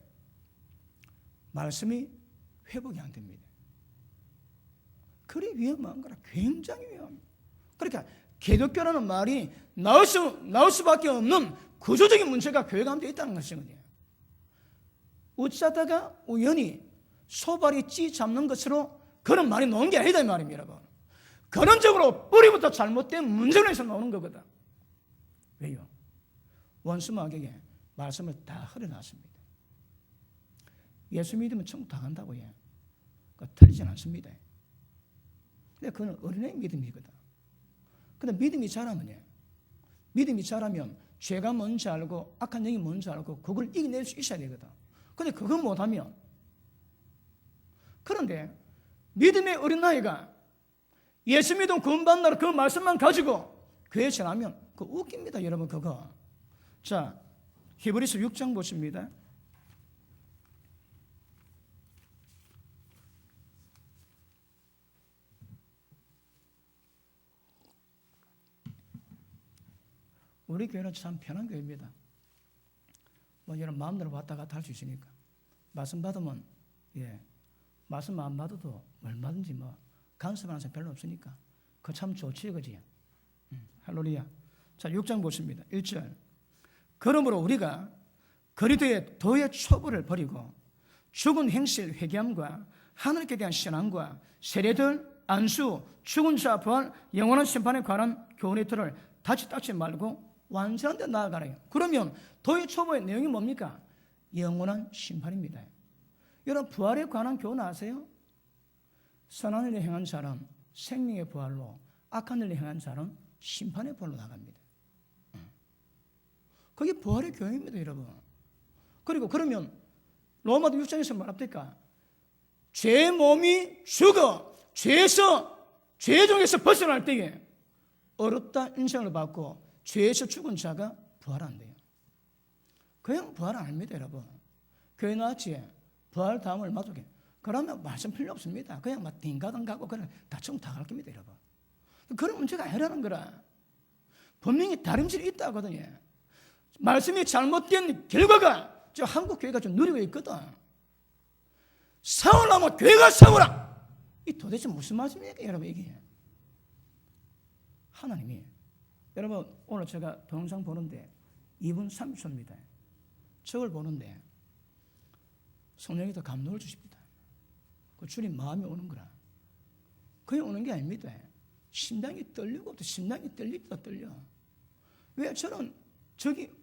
말씀이 회복이 안 됩니다. 그리 위험한 거라. 굉장히 위험합니다. 그러니까 기독교라는 말이 나올 수밖에 없는 구조적인 문제가 교회 가운데 있다는 것이거든요. 어쩌다가 우연히 소발이 찌 잡는 것으로 그런 말이 나온 게 아니다 이 말입니다, 여러분. 근원적으로 뿌리부터 잘못된 문제로에서 나오는 거거든. 왜요? 원수 마귀에게 말씀을 다 흘려놨습니다. 예수 믿으면 천국 다 간다고 해. 틀리진 않습니다. 근데 그건 어린애의 믿음이거든. 근데 믿음이 자라면 죄가 뭔지 알고 악한 영이 뭔지 알고 그걸 이겨낼 수 있어야 되거든. 근데 그건 못하면, 그런데 믿음의 어린아이가 예수 믿음 구원받는다는 그 말씀만 가지고 교회에 전하면 그거 웃깁니다, 여러분. 그거. 자, 히브리서 6장 보십니다. 우리 교회는 참 편한 교회입니다. 뭐 여러분 마음대로 왔다 갔다 할 수 있으니까. 말씀 받으면 말씀 안 받아도 얼마든지 뭐 간섭하는 사람 별로 없으니까 그거 참 좋지, 그지? 할렐루야. 자, 6장 보십니다. 1절. 그러므로 우리가 그리스도의 도의 초보를 버리고 죽은 행실 회개함과 하늘께 대한 신앙과 세례들, 안수, 죽은 자 부활, 영원한 심판에 관한 교훈의 틀을 다치 닦지 말고 완전한 데 나아가래요. 그러면 도의 초보의 내용이 뭡니까? 영원한 심판입니다. 여러분, 부활에 관한 교훈 아세요? 선한 일을 행한 자는 생명의 부활로, 악한 일을 행한 자는 심판의 부활로 나갑니다. 그게 부활의 교훈입니다, 여러분. 그리고 그러면 로마도 6장에서 말합니까? 죄의 몸이 죽어 죄 중에서 벗어날 때에 어렵다 인생을 받고 죄에서 죽은 자가 부활한대요. 그냥 부활 안 합니다, 여러분. 교회 나왔지? 부활 다음 얼마 쪽에? 그러면 말씀 필요 없습니다. 그냥 막 딩가당 가고 그냥 다치면 다 갈 겁니다, 여러분. 그런 문제가 아니라는 거라. 분명히 다름질이 있다거든요. 말씀이 잘못된 결과가 저 한국 교회가 좀 누리고 있거든. 싸우려면 교회가 싸우라. 이 도대체 무슨 말씀입니까, 여러분? 이게 하나님이, 여러분 오늘 제가 동영상 보는데 2분 30초입니다. 저걸 보는데 성령이 더 감동을 주십니다. 그 주님 마음이 오는 거라. 그냥 오는 게 아닙니다. 심장이 떨리고 또 심장이 떨립니다. 떨려. 왜 저는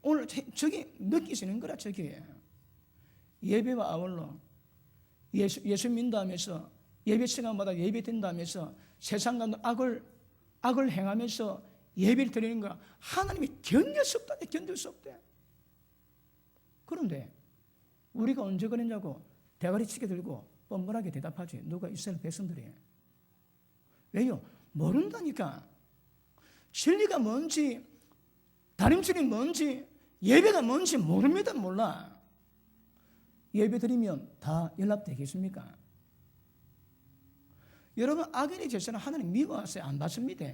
오늘 저기 느끼시는 거라. 저기 예배와 아울러 예수 믿는다면서 예배 시간마다 예배 드린다면서 세상 가운데 악을 행하면서 예배를 드리는 거야. 하나님이 견딜 수 없다. 견딜 수 없대. 그런데 우리가 언제 그랬냐고 대가리 치게 들고 뻔뻔하게 대답하지. 누가 이스라엘 백성들이. 왜요? 모른다니까. 진리가 뭔지, 다림질이 뭔지, 예배가 뭔지 모릅니다. 몰라. 예배 드리면 다 연락되겠습니까? 여러분, 악인의 제사는 하나님 미워하세요? 안 받습니다.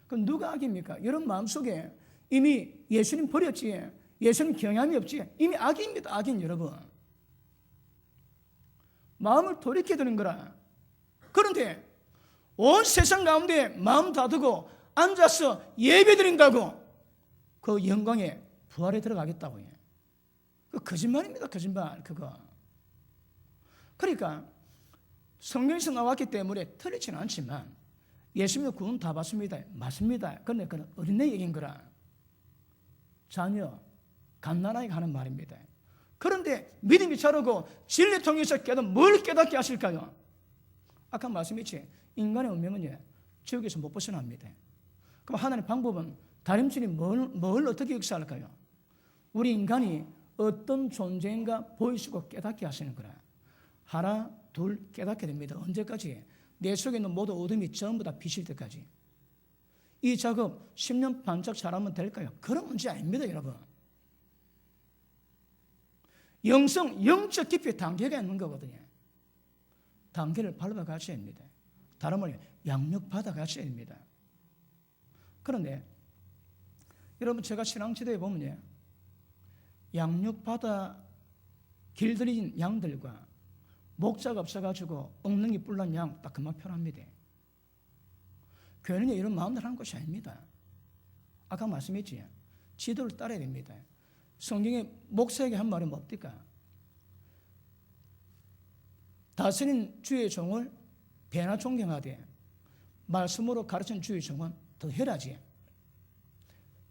그럼 누가 악입니까? 여러분 마음속에 이미 예수님 버렸지, 예수님 경향이 없지, 이미 악입니다. 악인 여러분. 마음을 돌이켜 드는 거라. 그런데 온 세상 가운데 마음 다두고 앉아서 예배 드린다고 그 영광에 부활에 들어가겠다고 해. 그 거짓말입니다. 거짓말. 그거. 그러니까 성경에서 나왔기 때문에 틀리지는 않지만 예수님의 구원 다 받습니다. 맞습니다. 그런데 그건 어린애 얘기인 거라. 자녀, 갓난아이가 하는 말입니다. 그런데 믿음이 자르고 진리 통해서 뭘 깨닫게 하실까요? 아까 말씀했지, 인간의 운명은 지옥에서 못 벗어납니다. 그럼 하나님의 방법은 다림질이 뭘 어떻게 역사할까요? 우리 인간이 어떤 존재인가 보이시고 깨닫게 하시는 거라. 하나, 둘 깨닫게 됩니다. 언제까지? 내 속에 있는 모든 어둠이 전부 다 비칠 때까지. 이 작업 10년 반짝 잘하면 될까요? 그런 문제 아닙니다, 여러분. 영적 깊이 단계가 있는 거거든요. 단계를 밟아가셔야 합니다. 다른 말로 양육받아가셔야 합니다. 그런데 여러분, 제가 신앙지도에 보면요, 양육받아 길들인 양들과 목자가 없어가지고 엉덩이 뿔난 양 딱 그만 표현합니다. 교회는 이런 마음대로 하는 것이 아닙니다. 아까 말씀했지, 지도를 따라야 됩니다. 성경에 목사에게 한 말이 뭡니까? 다스린 주의 종을 배나 존경하되 말씀으로 가르친 주의 종은 더 해라지.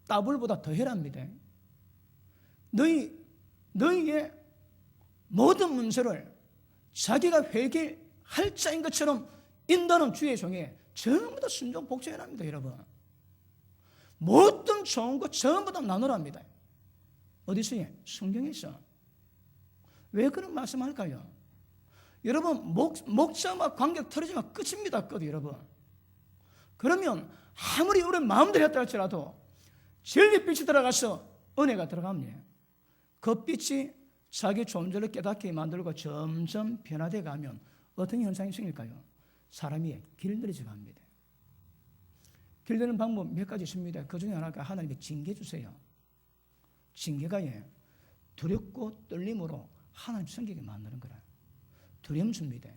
따블보다 더 해랍니다. 너희의 모든 문제를 자기가 회개할 자인 것처럼 인도하는 주의 종에 전부 다 순종 복종해랍니다, 여러분. 모든 좋은 것 전부 다 나누랍니다. 어디서요? 성경에서. 왜 그런 말씀할까요? 여러분, 목자와 관계 틀어지면 끝입니다, 끝, 여러분. 그러면 아무리 우리 마음대로 했다 할지라도 진리빛이 들어가서 은혜가 들어갑니다. 그 빛이 자기 존재를 깨닫게 만들고 점점 변화되어 가면 어떤 현상이 생길까요? 사람이 길들여져 갑니다. 길드는 방법 몇 가지 있습니다. 그 중에 하나가 하나님의 징계 주세요. 징계가 두렵고 떨림으로 하나님 섬기게 만드는 거라. 두려움 줍니다.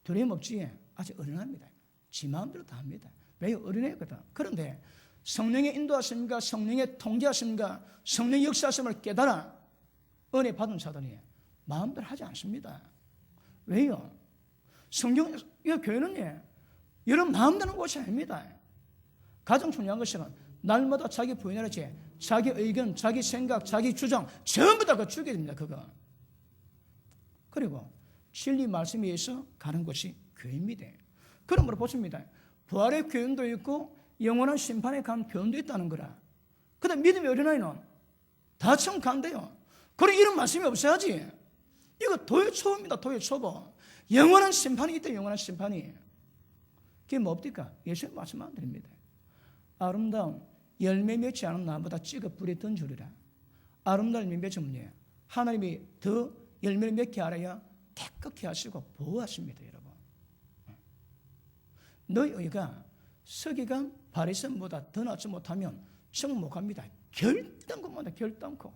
두려움 없지 아직 어린합니다. 지 마음대로 다 합니다. 왜? 어린애거든. 그런데 성령의 인도하심과 성령의 통제하심과 성령의 역사하심을 깨달아 은혜 받은 자들이 마음대로 하지 않습니다. 왜요? 성경, 이 교회는 여러분 마음대로 하는 곳이 아닙니다. 가장 중요한 것은 날마다 자기 부인하지, 자기 의견, 자기 생각, 자기 주장 전부 다 죽여야 됩니다. 그거. 그리고 진리 말씀에 의해서 가는 것이 교회입니다. 그러므로 보십니다. 부활의 교훈도 있고 영원한 심판에 간 교훈도 있다는 거라. 그다음 믿음의 어린아이는 다 처음 간대요. 그래 이런 말씀이 없어야지. 이거 도의 초보입니다. 도의 초보. 영원한 심판이 있다. 영원한 심판이. 그게 뭡니까? 예수님 말씀만 드립니다. 아름다운 열매 맺지 않은 나무보다 찌가 불에 던지리라. 아름다운 열매 맺으면 하나님이 더 열매를 맺게 알아야 깨끗게 하시고 보호하십니다. 여러분. 너희 의가 서기관 바리새인보다 더 낫지 못하면 정목합니다. 결단코입니다. 결단코.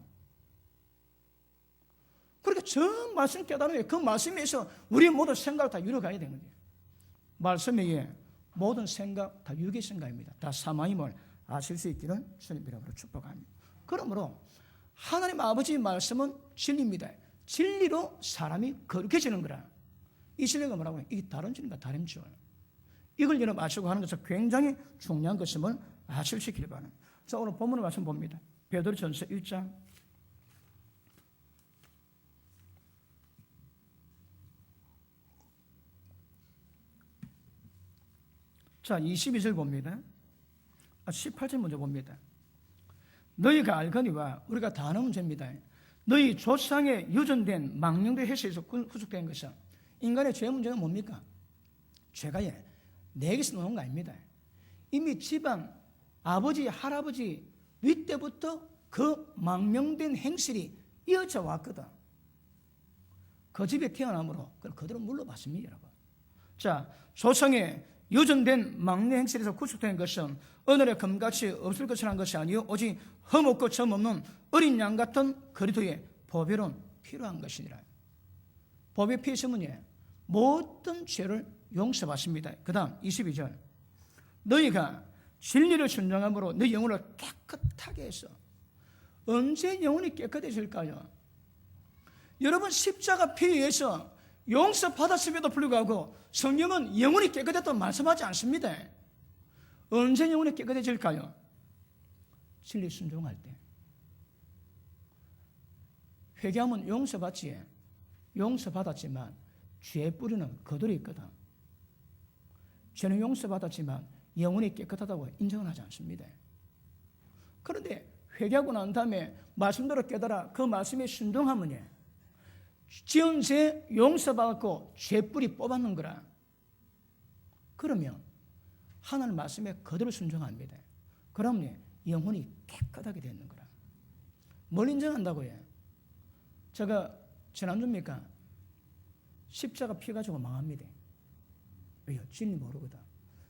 그러니까 저 말씀 깨달으면 그 말씀에서 우리의 모든 생각을 다 이루어가야 되는 거예요. 말씀에 모든 생각 다 유익의 생각입니다. 다 사마임을 아실 수 있기를 주님 이름으로 축복합니다. 그러므로 하나님 아버지의 말씀은 진리입니다. 진리로 사람이 거룩해지는 거라. 이 진리가 뭐라고 해요? 이게 다른 진리가 다른 줄. 이걸 여러분 아시고 하는 것은 굉장히 중요한 것임을 아실 수 있기를 바랍니다. 자, 오늘 본문의 말씀 봅니다. 베드로전서 1장. 자, 22절 봅니다. 18절 먼저 봅니다. 너희가 알거니와 우리가 다 아는 문제입니다. 너희 조상의 유전된 망령된 해시에서 구속된 것은 인간의 죄 문제가 뭡니까? 죄가 내게서 나온 거 아닙니다. 이미 집안 아버지 할아버지 윗때부터 그 망령된 행실이 이어져 왔거든. 그 집에 태어남으로 그걸 그대로 물러봤습니다, 여러분. 자, 조상의 유전된 막내 행실에서 구속된 것은 오늘의 금같이 없을 것이라는 것이 아니요 오직 흠없고 점 없는 어린 양 같은 그리스도의 보혈은 필요한 것이니라. 보혈 피 있으면 모든 죄를 용서받습니다. 그 다음 22절. 너희가 진리를 순종함으로 너희 영혼을 깨끗하게 해서. 언제 영혼이 깨끗해질까요? 여러분 십자가 피에 의해서 용서받았음에도 불구하고 성경은 영혼이 깨끗했다고 말씀하지 않습니다. 언제 영혼이 깨끗해질까요? 진리 순종할 때. 회개하면 용서받지. 용서받았지만 죄의 뿌리는 그대로 있거든. 죄는 용서받았지만 영혼이 깨끗하다고 인정은 하지 않습니다. 그런데 회개하고 난 다음에 말씀대로 깨달아 그 말씀에 순종하면 지은 죄 용서받고 죄뿌리 뽑았는 거라. 그러면 하나님 말씀에 그대로 순종합니다. 그러면 영혼이 깨끗하게 되는 거라. 뭘 인정한다고요? 제가 지난주입니까? 십자가 피 가지고 망합니다. 왜요? 진리 모르거든.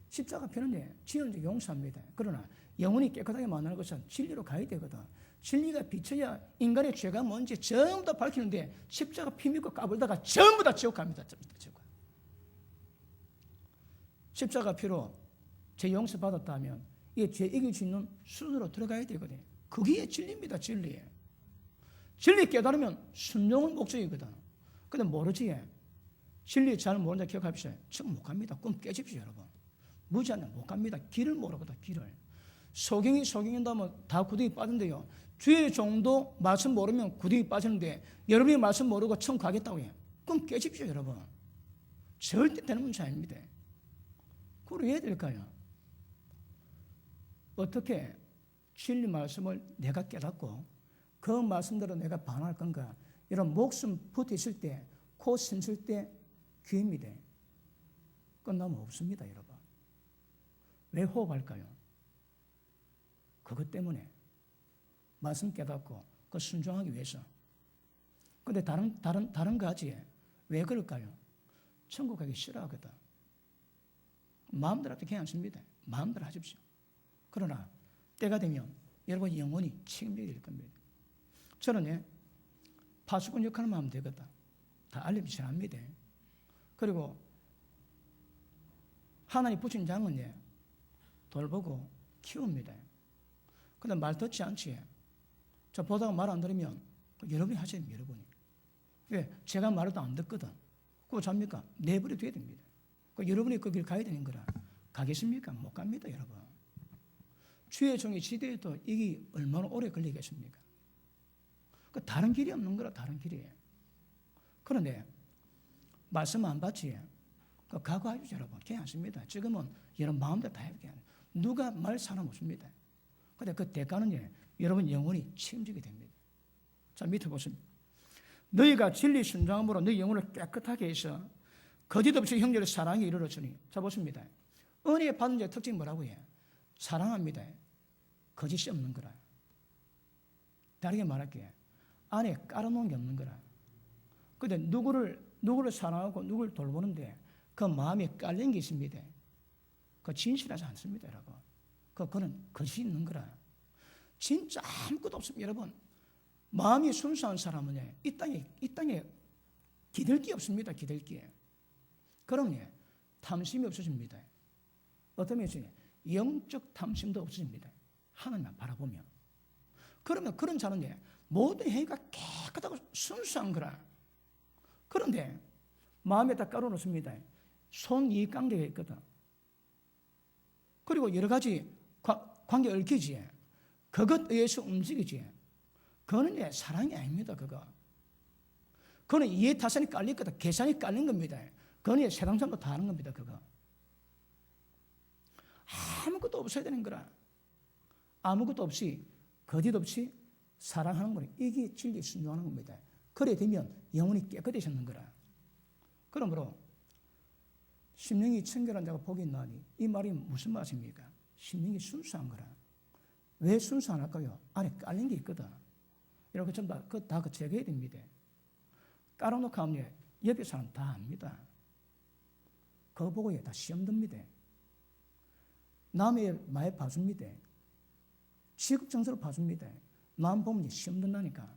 십자가 피는 지은 죄 용서합니다. 그러나 영혼이 깨끗하게 만드는 것은 진리로 가야 되거든. 진리가 비춰야 인간의 죄가 뭔지 전부 다 밝히는데 십자가 피 믿고 까불다가 전부 다 지옥 갑니다. 지옥. 십자가 피로 죄 용서 받았다면 이 죄 이길 수 있는 수준으로 들어가야 되거든. 그게 진리입니다. 진리. 진리 깨달으면 순종은 목적이거든. 근데 모르지. 진리 잘 모르는 자 기억합시다. 지금 못 갑니다. 꿈 깨집시오, 여러분. 무지하면 못 갑니다. 길을 모르거든. 길을. 소경인다면 다 구덩이 빠진대요. 주의 종도 말씀 모르면 구덩이 빠지는데 여러분이 말씀 모르고 처음 가겠다고 해요. 꿈 깨집시오, 여러분. 절대 되는 문제 아닙니다. 그걸 왜 해야 될까요? 어떻게 진리 말씀을 내가 깨닫고 그 말씀대로 내가 반응할 건가? 이런 목숨 붙어 있을 때, 코 숨쉴 때 귀입니다. 끝나면 없습니다, 여러분. 왜 호흡할까요? 그것 때문에 말씀 깨닫고 그 순종하기 위해서. 근데 다른 가지에 왜 그럴까요? 천국 가기 싫어하거든. 마음대로 하지 괜찮습니다. 마음대로 하십시오. 그러나 때가 되면 여러분 영혼이 책임지게 될 겁니다. 저는 파수꾼 역할만 하면 되거든. 다 알려주지 않습니다. 그리고 하나님 붙인 장은 돌보고 키웁니다. 근데 말 듣지 않지. 저 보다가 말 안 들으면 여러분이 하셔야 됩니다. 여러분이. 왜? 제가 말해도 안 듣거든. 그거 잡니까? 내버려 둬야 됩니다. 여러분이 그 길 가야 되는 거라. 가겠습니까? 못 갑니다, 여러분. 주의 종이 지대에도 이게 얼마나 오래 걸리겠습니까? 다른 길이 없는 거라, 다른 길이. 그런데 말씀 안 받지. 각오하십시오, 여러분. 괜찮습니다. 지금은 여러분 마음대로 다 해야 돼요. 누가 말 사람 없습니다. 근데 그 대가는 여러분 영혼이 책임지게 됩니다. 자, 밑에 보십니다. 너희가 진리 순종함으로 너희 영혼을 깨끗하게 해서 거짓 없이 형제를 사랑에 이르렀으니. 자, 보십니다. 은혜 받은 자의 특징이 뭐라고 해요? 사랑합니다. 거짓이 없는 거라. 다르게 말할게요. 안에 깔아놓은 게 없는 거라. 근데 누구를 사랑하고 누구를 돌보는데 그 마음에 깔린 게 있습니다. 그 진실하지 않습니다, 여러분. 그거는 거짓이 있는 거라. 진짜 아무것도 없습니다, 여러분. 마음이 순수한 사람은 이 땅에 기댈 게 없습니다, 기댈 게. 그러면 탐심이 없어집니다. 어떤 면에서 영적 탐심도 없어집니다. 하나님만 바라보면. 그러면 그런 자는 모든 행위가 깨끗하고 순수한 거라. 그런데 마음에다 깔아놓습니다. 손이익관계가 있거든. 그리고 여러 가지 관계 얽히지. 그것 의해서 움직이지. 그거는 사랑이 아닙니다, 그거. 그거는 이해타산이 깔릴 거다. 계산이 깔린 겁니다. 그거는 세상상도 다 하는 겁니다, 그거. 아무것도 없어야 되는 거라. 아무것도 없이, 거짓 없이 사랑하는 거라. 이게 진리 순종하는 겁니다. 그래 되면 영혼이 깨끗해졌는 거라. 그러므로 심령이 청결한 자가 복이 있나니 이 말이 무슨 말입니까? 심령이 순수한 거라. 왜 순수 안 할까요? 안에 깔린 게 있거든. 이렇게 전부 다 제거해야 됩니다. 깔아놓고 하면 옆에 사람 다 압니다. 그거 보고 다 시험 듭니다. 남의 말 봐줍니다. 취급 정서를 봐줍니다. 남 보면 시험 든다니까.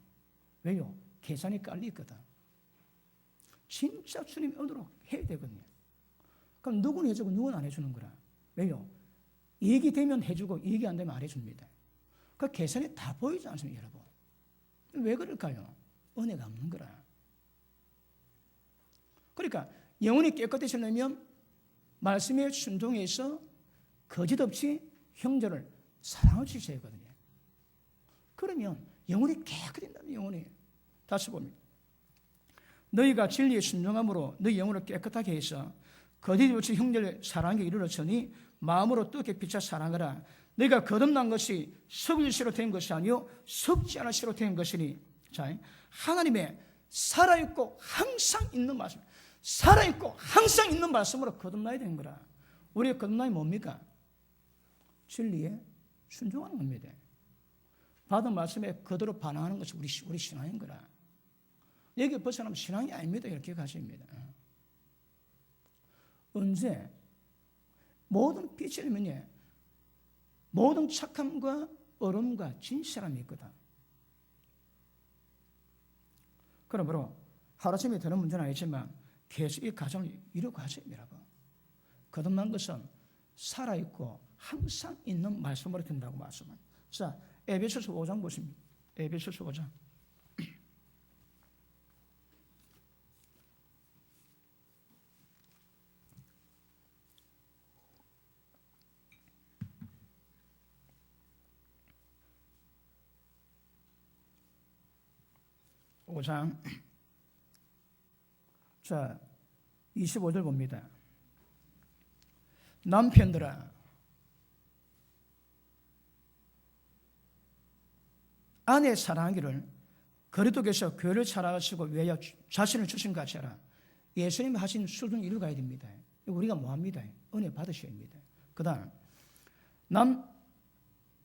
왜요? 계산이 깔리거든. 진짜 주님의 은혜로 해야 되거든요. 그럼 누구는 해주고 누구는 안 해주는 거라. 왜요? 얘기 되면 해주고 얘기 안 되면 안 해줍니다. 그 계산이 다 보이지 않습니까, 여러분? 왜 그럴까요? 은혜가 없는 거라. 그러니까 영혼이 깨끗해지려면 말씀에 순종해서 거짓 없이 형제를 사랑할 수 있어야 하거든요. 그러면 영혼이 깨끗해진다는 영혼이. 다시 봅니다. 너희가 진리에 순종함으로 너희 영혼을 깨끗하게 해서 거짓없이 형제를 사랑하게 이르렀으니 마음으로 뜨겁게 피차 사랑하라. 너희가 거듭난 것이 썩을 시로 된 것이 아니요 썩지 않을 시로 된 것이니. 자, 하나님의 살아있고 항상 있는 말씀, 살아있고 항상 있는 말씀으로 거듭나야 되는 거라. 우리의 거듭남이 뭡니까? 진리에 순종하는 겁니다. 받은 말씀에 그대로 반응하는 것이 우리 신앙인 거라. 여기 벗어나면 신앙이 아닙니다. 이렇게 가십니다. 언제 모든 빛이라면요, 모든 착함과 어려움과 진실함이 있거든. 그러므로 하루아침에 되는 문제는 아니지만 계속 이 과정을 이루어가셔야 됩니다. 거듭난 것은 살아있고 항상 있는 말씀으로 된다고 말씀합니다. 자, 에베소서 5장 보십니다. 에베소서 5장. 자, 25절 봅니다. 남편들아, 아내 사랑하기를 그리스도께서 교회를 사랑하시고 위하여 자신을 주신 같이 하라. 예수님이 하신 수준 이루어가야 됩니다. 우리가 뭐합니다? 은혜 받으셔야 합니다. 그 다음,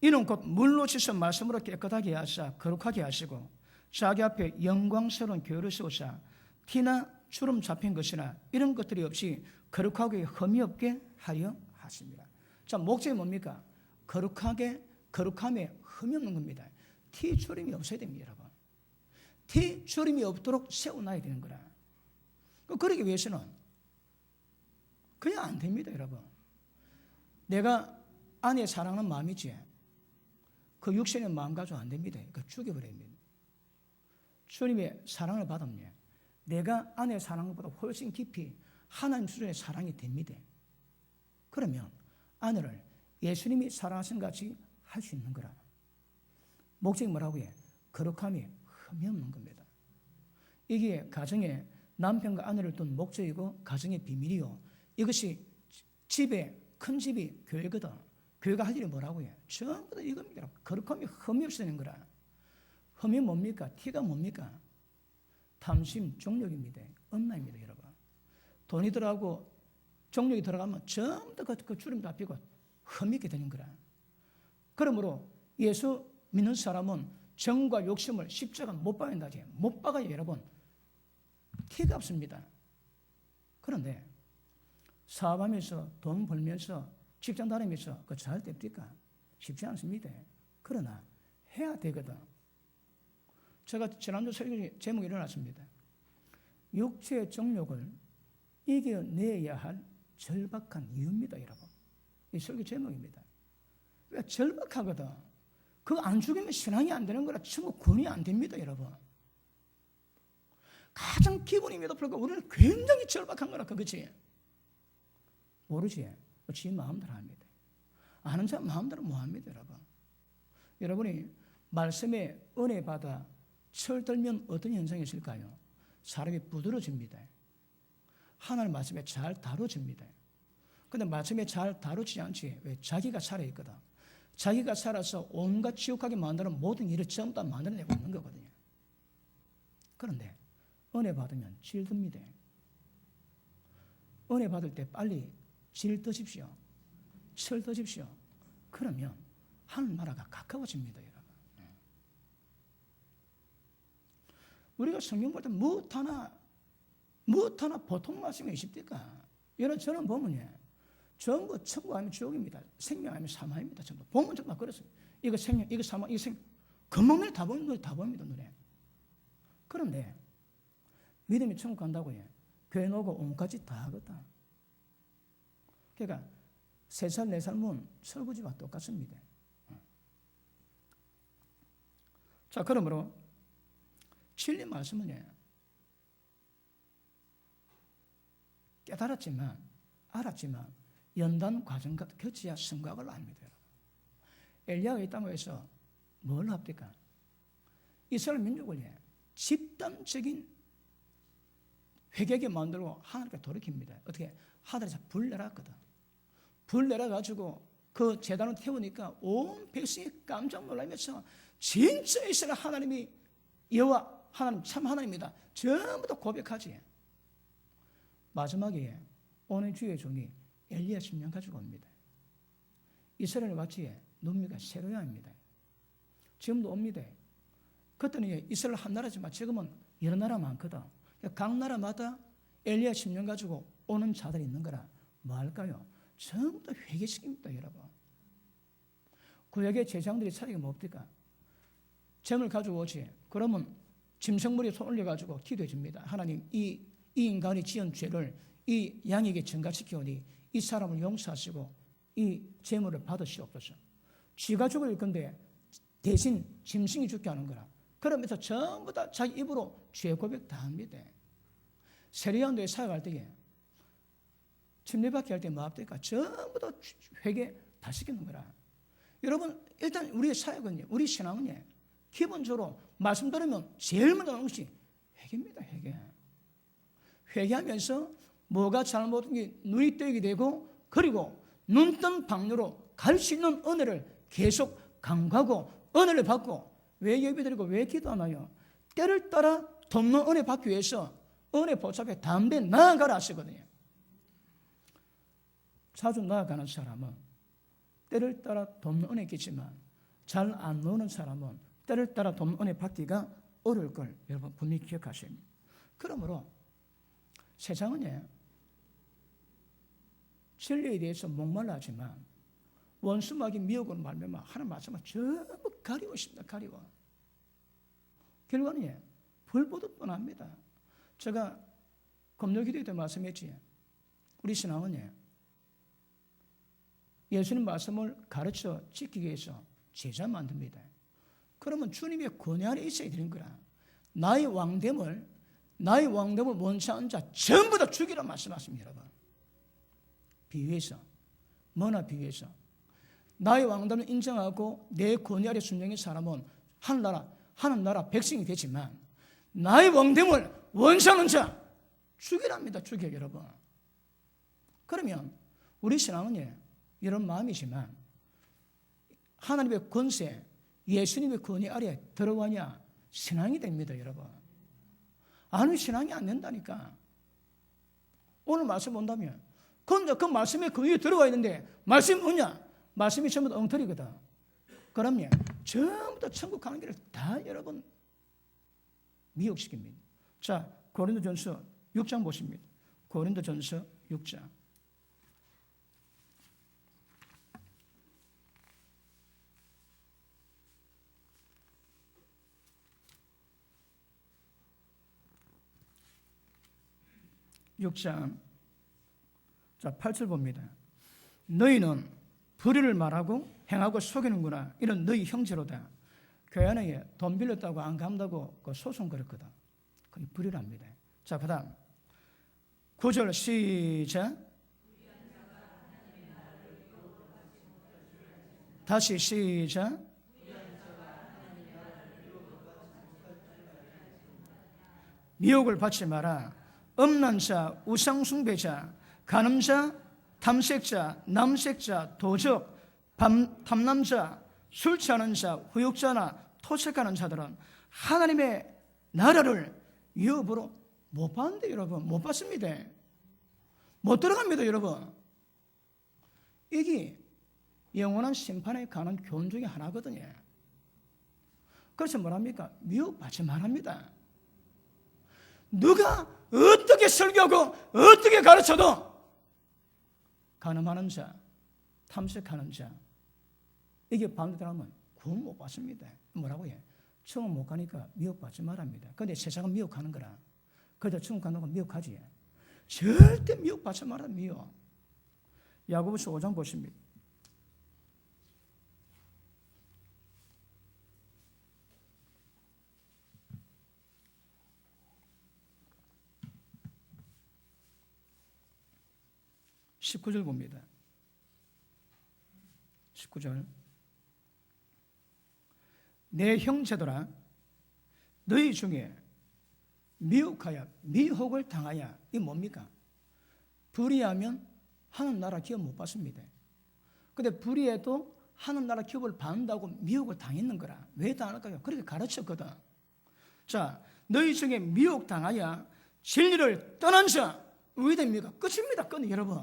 이는 곧 물로 씻어 말씀으로 깨끗하게 하사 거룩하게 하시고 자기 앞에 영광스러운 교회를 세우사 티나 주름 잡힌 것이나 이런 것들이 없이 거룩하게 흠이 없게 하려 하십니다. 자, 목적이 뭡니까? 거룩함에 흠이 없는 겁니다. 티 주름이 없어야 됩니다, 여러분. 티 주름이 없도록 세워놔야 되는 거라. 그러기 위해서는 그냥 안 됩니다, 여러분. 내가 아내 사랑하는 마음이지 그 육신의 마음 가지고 안 됩니다. 그러니까 죽여버려야 됩니다. 주님의 사랑을 받으면 내가 아내 사랑보다 훨씬 깊이 하나님 수준의 사랑이 됩니다. 그러면 아내를 예수님이 사랑하신 같이 할 수 있는 거라. 목적이 뭐라고 해? 거룩함이 흠이 없는 겁니다. 이게 가정에 남편과 아내를 둔 목적이고 가정의 비밀이요. 이것이 집에 큰 집이 교회거든. 교회가 할 일이 뭐라고 해? 전부 다 이겁니다. 거룩함이 흠이 없어지는 거라. 흠이 뭡니까? 티가 뭡니까? 탐심, 정욕입니다. 엄마입니다, 여러분. 돈이 들어가고 정욕이 들어가면 전부 다 그 주름 잡히고 흠이 있게 되는 거라. 그러므로 예수 믿는 사람은 정과 욕심을 십자가 못 박는다지. 못 박아요, 여러분. 티가 없습니다. 그런데 사업하면서 돈 벌면서 직장 다니면서 그거 잘 됩니까? 쉽지 않습니다. 그러나 해야 되거든. 제가 지난주 설교 제목이 일어났습니다. 육체의 정욕을 이겨내야 할 절박한 이유입니다, 여러분. 이 설교 제목입니다. 왜 절박하거든. 그거 안 죽이면 신앙이 안 되는 거라 천국 구원이 안 됩니다, 여러분. 가장 기본임에도 불구하고 우리는 굉장히 절박한 거라 그거지. 모르지. 지 마음대로 합니다. 아는 사람 마음대로 뭐 합니다, 여러분. 여러분이 말씀에 은혜 받아 철들면 어떤 현상이 있을까요? 사람이 부드러워집니다. 하나님 말씀에 잘 다뤄집니다. 그런데 말씀에 잘 다루지 않지. 왜? 자기가 살아있거든. 자기가 살아서 온갖 지옥하게 만드는 모든 일을 전부 다 만들어내고 있는 거거든요. 그런데 은혜 받으면 질듭니다. 은혜 받을 때 빨리 질드십시오. 철드십시오. 그러면 하늘나라가 가까워집니다, 여러분. 우리가 성경 볼 때 무엇 하나 보통 말씀이 있습니까? 여러분, 저는 보면요, 전부 천국 아니면 지옥입니다. 생명 아니면 사망입니다. 전부 보면 정말 그렇습니다. 이거 생명, 이거 사망, 이거 생명. 금방 다 보입니다, 눈에. 그런데 믿음이 천국 간다고 해. 교회 오고 온갖 짓 다 하거든. 그러니까 3살, 4살은 설거지와 똑같습니다. 자, 그러므로 진리 말씀은 깨달았지만, 알았지만 연단 과정과 거쳐야 성각을 압니다. 엘리야가 이 땅에 서 뭘 합니까? 이스라엘 민족을 집단적인 회개하게 만들고 하나님께 돌이킵니다. 어떻게? 하늘에서 불 내렸거든. 불 내려가지고 그 제단을 태우니까 온 백성이 깜짝 놀라면서 진짜 이스라엘 하나님이 여호와 하나님 참 하나님이다. 전부 다 고백하지. 마지막에 오늘 주의 종이 엘리야 10년 가지고 옵니다. 이스라엘 왔지 눈미가 새로야 합니다. 지금도 옵니다. 그때는 이스라엘 한 나라지만 지금은 여러 나라 많거든. 각 나라마다 엘리야 10년 가지고 오는 자들이 있는 거라 뭐 할까요? 전부 다 회개시킵니다, 여러분. 구약의 제장들이 차리게 뭡니까? 점을 가지고 오지. 그러면 짐승머리에 손 올려가지고 기도해 줍니다. 하나님, 이 인간이 지은 죄를 이 양에게 전가시키오니 이 사람을 용서하시고 이 재물을 받으시옵소서. 쥐가 죽을 건데 대신 짐승이 죽게 하는 거라. 그러면서 전부 다 자기 입으로 죄 고백 다 합니다. 세례요한도에 사역할 때에 침례받기 할 때 뭐 합니까? 전부 다 회개 다 시키는 거라. 여러분, 일단 우리의 사역은요, 우리 신앙은요, 기본적으로 말씀 들으면 제일 먼저 나오는 것이 회개입니다. 회개. 회개하면서 뭐가 잘못된 게 눈이 뜨이게 되고, 그리고 눈뜬 방향으로 갈 수 있는 은혜를 계속 강구하고 은혜를 받고, 왜 예배드리고 왜 기도하나요? 때를 따라 돕는 은혜 받기 위해서 은혜 보답에 담대 나아가라 하시거든요. 자주 나아가는 사람은 때를 따라 돕는 은혜 있겠지만 잘 안 노는 사람은 때를 따라 돕는 은혜 받기가 어려울 걸 여러분 분명히 기억하셔야 합니다. 그러므로 세상은 진리에 대해서 목말라 하지만 원수마귀 미혹으로 말미암아 하나님 말씀을 전부 가리고 있습니다. 가리고. 결과는 불보듯 뻔합니다. 제가 금요기도에 말씀했지. 우리 신앙은 예수님 말씀을 가르쳐 지키기 위해서 제자 만듭니다. 그러면 주님의 권위 아래 있어야 되는 거라. 나의 왕됨을 원치 않는 자 전부 다 죽이라 말씀하십니다. 여러분. 비유해서 뭐나 비유해서 나의 왕됨을 인정하고 내 권위 아래 순종의 사람은 하늘나라 백성이 되지만 나의 왕됨을 원치 않는 자 죽이랍니다. 죽여 여러분. 그러면 우리 신앙은 이런 마음이지만 하나님의 권세, 예수님의 권위 아래 들어가냐 신앙이 됩니다. 여러분. 아는 신앙이 안 된다니까. 오늘 말씀 본다면 그 말씀에 권위에 들어가 있는데 말씀이 뭐냐? 말씀이 전부 다 엉터리거든. 그러면 전부 다 천국 가는 길을 다 여러분 미혹시킵니다. 자, 고린도전서 6장 보십니다. 고린도전서 6장. 자, 8절 봅니다. 너희는 불의를 말하고 행하고 속이는구나. 이런 너희 형제로다. 교회 안에 돈 빌렸다고 안 갚는다고 그 소송 걸었거든. 그게 불의랍니다. 자, 그 다음 9절 시작. 다시 시작. 미혹을 받지 마라. 음란 자, 우상숭배자, 간음자, 탐색자, 남색자, 도적, 탐남자, 술 취하는 자, 후욕자나 토색하는 자들은 하나님의 나라를 유업으로 못 받는데 여러분. 못 받습니다. 못 들어갑니다 여러분. 이게 영원한 심판에 관한 교훈 중에 하나거든요. 그래서 뭐랍니까? 미혹받지 말합니다. 누가 어떻게 설교하고 어떻게 가르쳐도 간음하는 자, 탐색하는 자, 이게 반대로 하면 구원 못 받습니다. 뭐라고 해? 천국 못 가니까 미혹받지 말합니다. 그런데 세상은 미혹하는 거라. 그래도 천국 가는 건 미혹하지. 절대 미혹받지 말아. 미혹. 야고보서 5장 보십니다. (19절) 봅니다. 19절. 내 형제들아, 너희 중에 미혹하여 미혹을 당하여 이 뭡니까? 불의하면 하는 나라 기업 못 받습니다. 근데 불의해도 하는 나라 기업을 받는다고 미혹을 당했는 거라. 왜 당할까요? 그렇게 가르쳤거든. 자, 너희 중에 미혹 당하여 진리를 떠난 자 왜 됩니까? 끝입니다. 끝. 여러분,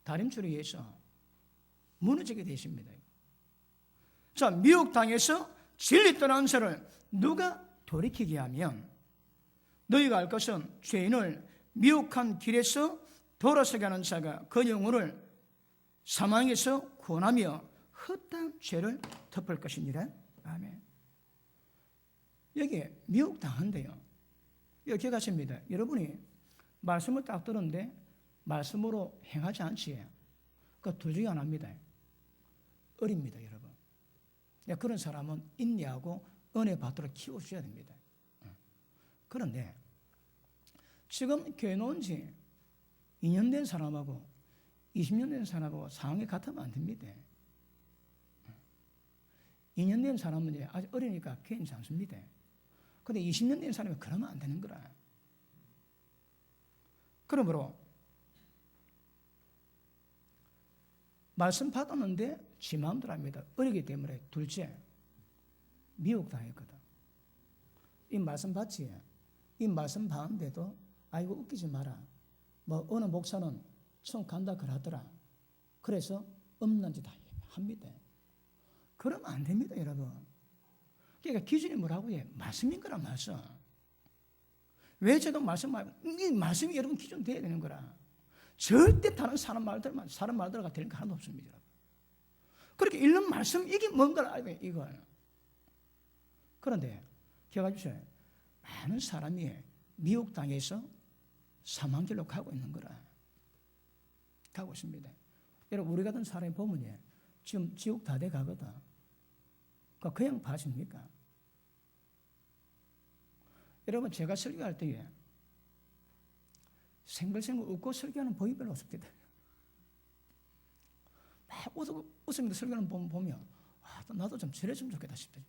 다림줄에 의해서 무너지게 되십니다. 자, 미혹 당해서 진리 떠난 자를 누가 돌이키게 하면 너희가 알 것은 죄인을 미혹한 길에서 돌아서게 하는 자가 그 영혼을 사망에서 구원하며 헛된 죄를 덮을 것이니라. 아멘. 여기에 미혹당한대요. 여기 기억하십니다. 여러분이 말씀을 딱 들었는데 말씀으로 행하지 않지. 그 둘 중에 하나입니다. 어립니다, 여러분. 그런 사람은 인내하고 은혜 받도록 키워주셔야 됩니다. 그런데 지금 교회 나온 지 2년 된 사람하고 20년 된 사람하고 상황이 같으면 안 됩니다. 2년 된 사람은 아직 어리니까 괜찮습니다. 근데 20년 된 사람이 그러면 안 되는 거라. 그러므로 말씀 받았는데 지 마음대로 합니다. 어리기 때문에 둘째 미혹당했거든. 이 말씀 받지? 이 말씀 받는데도 아이고 웃기지 마라. 뭐 어느 목사는 총 간다 그러더라. 그래서 없는 짓 합니다. 그러면 안 됩니다, 여러분. 그러니까 기준이 뭐라고요? 말씀인 거라, 말씀. 왜 제가 이 말씀이 여러분 기준 돼야 되는 거라. 절대 다른 사람 말들과 될 거 하나도 없습니다, 여러분. 그렇게 읽는 말씀, 이게 뭔가를 알아야 돼요, 이걸. 그런데 기억해 주세요. 많은 사람이 미혹당해서 사망길로 가고 있는 거라. 가고 있습니다. 여러분, 우리 같은 사람이 보면 지금 지옥 다 돼 가거든. 그냥 봐십니까? 여러분, 제가 설교할 때에 생글생글 웃고 설교하는 법이 별로 없습니다. 막 웃으면서 설교하는 법 보면 나도 좀 저랬으면 좋겠다 싶다.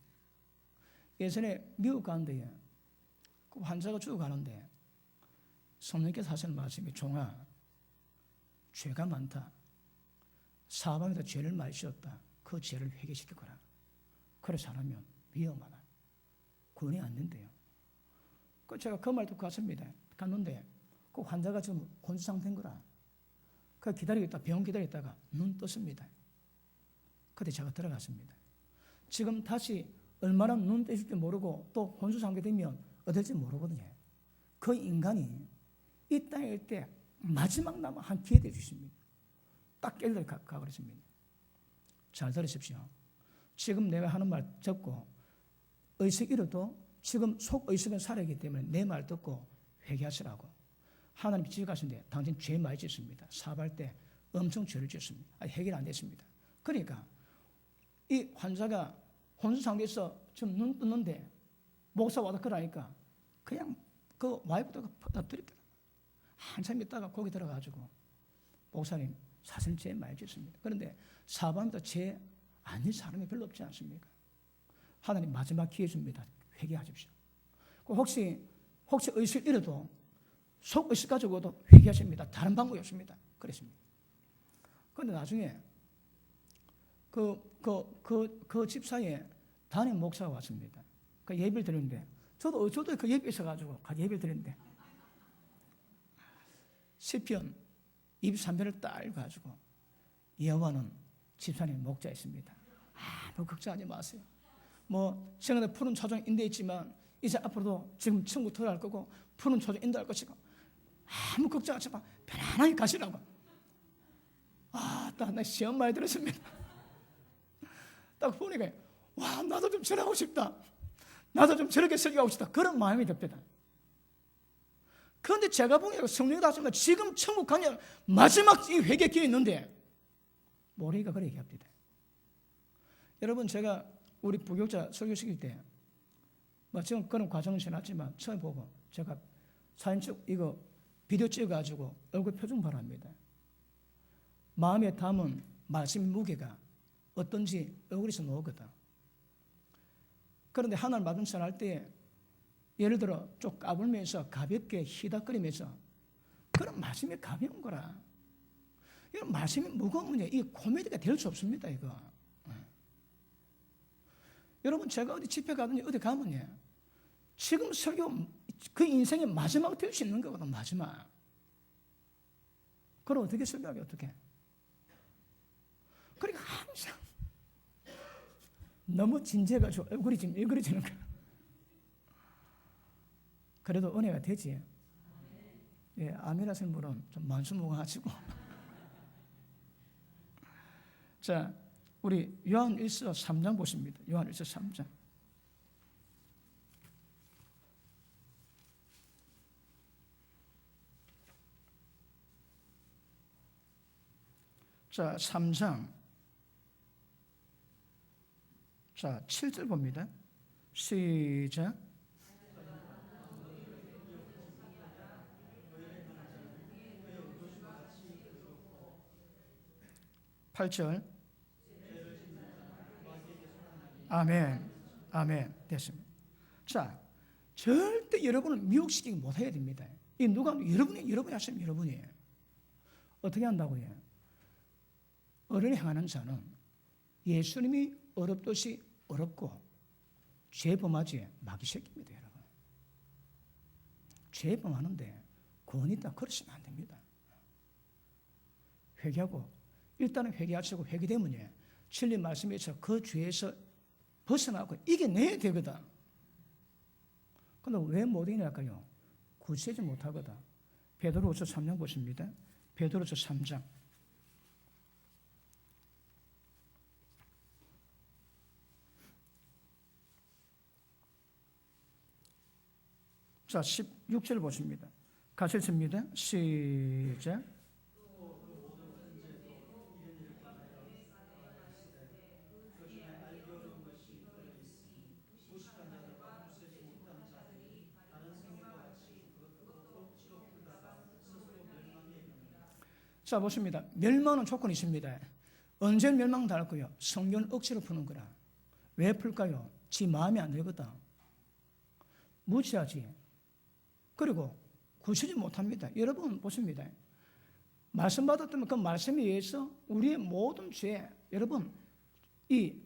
예전에 미국 가는데 그 환자가 죽어가는데 성령께서 하시는 말씀이 종아, 죄가 많다. 사방에다 죄를 많이 지었다. 그 죄를 회개시키거라. 그래서 안 하면 위험하다. 구원이 안 된대요. 제가 그 말 듣고 갔습니다. 갔는데 그 환자가 지금 혼수 상태인 거라. 그 기다리겠다, 병원 기다리다가 눈 떴습니다. 그때 제가 들어갔습니다. 지금 다시 얼마나 눈 떼줄지 모르고 또 혼수 상태 되면 어떨지 모르거든요. 그 인간이 이 땅에 있을 때 마지막 남은 한 기회 되주십니다. 딱 깨달아 가버렸습니다. 잘 들으십시오. 지금 내가 하는 말 듣고 의식 잃어도 지금 속 의식은 살아있기 때문에 내 말 듣고 회개하시라고. 하나님 지적하신데 당신 죄 많이 짓습니다. 사발 때 엄청 죄를 짓습니다. 해결 안 됐습니다. 그러니까 이 환자가 혼수 상태에서 지금 눈 뜨는데 목사 와서 그러니까 그냥 그 와이프가 퍼뜨리더라. 한참 있다가 거기 들어가지고 목사님 사실 죄 많이 짓습니다. 그런데 사방에도 죄 아닌 사람이 별로 없지 않습니까? 하나님 마지막 기회 줍니다. 회개하십시오. 혹시 의식 잃어도 속 의식 가지고도 회개하십니다. 다른 방법이 없습니다. 그랬습니다. 그런데 나중에 그 집사에 담임 목사가 왔습니다. 그 예배를 드리는데 저도 그 예배에 있어가지고 같이 예배를 드리는데 시편 23편을 딱 읽어가지고 여호와는 집사님 목자였습니다. 아무 걱정하지 마세요. 뭐 생각에 푸른 초정 인도했지만 이제 앞으로도 지금 천국 들어갈 거고 푸른 초정 인도할 것이고 아무 걱정하지 마. 편안하게 가시라고. 나 시험 많이 들었습니다. 딱 보니까 나도 좀 저러고 싶다. 나도 좀 저렇게 설교하고 싶다. 그런 마음이 듭니다. 그런데 제가 보니까 성령이 다시면 지금 천국 가면 마지막 이 회개 기회 있는데 모르니까 그렇게 얘기합니다. 여러분, 제가 우리 부교자 설교시킬 때 지금 그런 과정은 지났지만 처음 보고 제가 사진 이거 비디오 찍어가지고 얼굴 표정 바랍니다. 마음에 담은 말씀의 무게가 어떤지 얼굴에서 나오거든. 그런데 하나님 말씀 전할 때 예를 들어 좀 까불면서 가볍게 희닥거리면서 그런 말씀이 가벼운 거라. 이런 말씀이 무거우면 이 코미디가 될 수 없습니다. 이거. 여러분 제가 어디 집회 가든지 어디 가면요, 지금 설교 그 인생의 마지막 될 수 있는 거거든. 마지막. 그럼 어떻게 설교하게 어떻게? 그러니까 항상 너무 진지해가지고 얼굴이 지금 일그러지는 거야. 그래도 은혜가 되지. 예, 아멘 하시는 분은 좀 만수무강하시고. 자, 우리 요한일서 3장 보십니다. 요한일서 3장. 자, 3장. 자, 7절 봅니다. 시작. 8절. 아멘. 아멘. 됐습니다. 자, 절대 여러분을 미혹시키지 못해야 됩니다. 이 누가 여러분이 하시면 여러분이 어떻게 한다고요? 어른이 행하는 자는 예수님이 어렵듯이 어렵고 죄범하지 마귀 새끼입니다, 여러분. 죄범하는데 권위 있다 그러시면 안 됩니다. 회개하고 일단은 회개하시고 회개되면 진리 말씀에서 그 죄에서 벗어나고 이겨내야 되거든. 근데 왜 못 이겨낼까요? 구체하지 못하거든. 베드로후서 3장 보십니다. 베드로후서 3장. 자, 16절 보십니다. 같이 읽습니다. 시작. 자, 보십니다. 멸망은 조건이 있습니다. 언제 멸망당할까요? 성경을 억지로 푸는 거라. 왜 풀까요? 지 마음에 안 들거든. 무지하지. 그리고 구치지 못합니다. 여러분 보십니다. 말씀 받았다면 그 말씀에 의해서 우리의 모든 죄, 여러분 이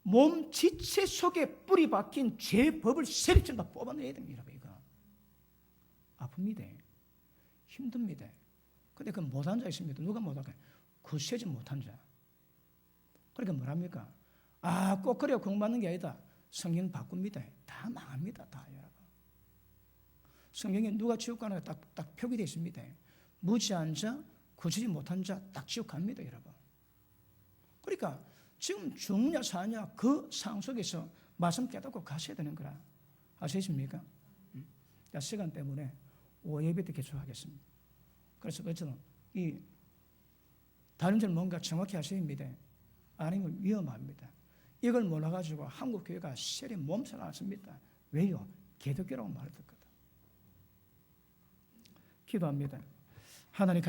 몸 지체 속에 뿌리 박힌 죄법을 세립점 다 뽑아내야 됩니다. 이거 아픕니다. 힘듭니다. 근데 그 못한 자 있습니다. 누가 못할까요? 구세지 못한 자. 그러니까 뭐랍니까? 꼭 그래야 공부하는 게 아니다. 성경 바꿉니다. 다 망합니다. 다 여러분. 성경에 누가 지옥 가나 딱 표기되어 있습니다. 무지한 자, 구세지 못한 자 딱 지옥 갑니다, 여러분. 그러니까 지금 죽느냐 사냐 그 상황 속에서 말씀 깨닫고 가셔야 되는 거라. 아시십니까? 시간 때문에 5예배 때 개최하겠습니다. 그래서 어쨌든 이 다른 점 뭔가 정확히 하셔야 합니다. 아니면 위험합니다. 이걸 몰라가지고 한국 교회가 세리 몸살 났습니다. 왜요? 개독교라고 말을 듣거든. 기도합니다. 하나님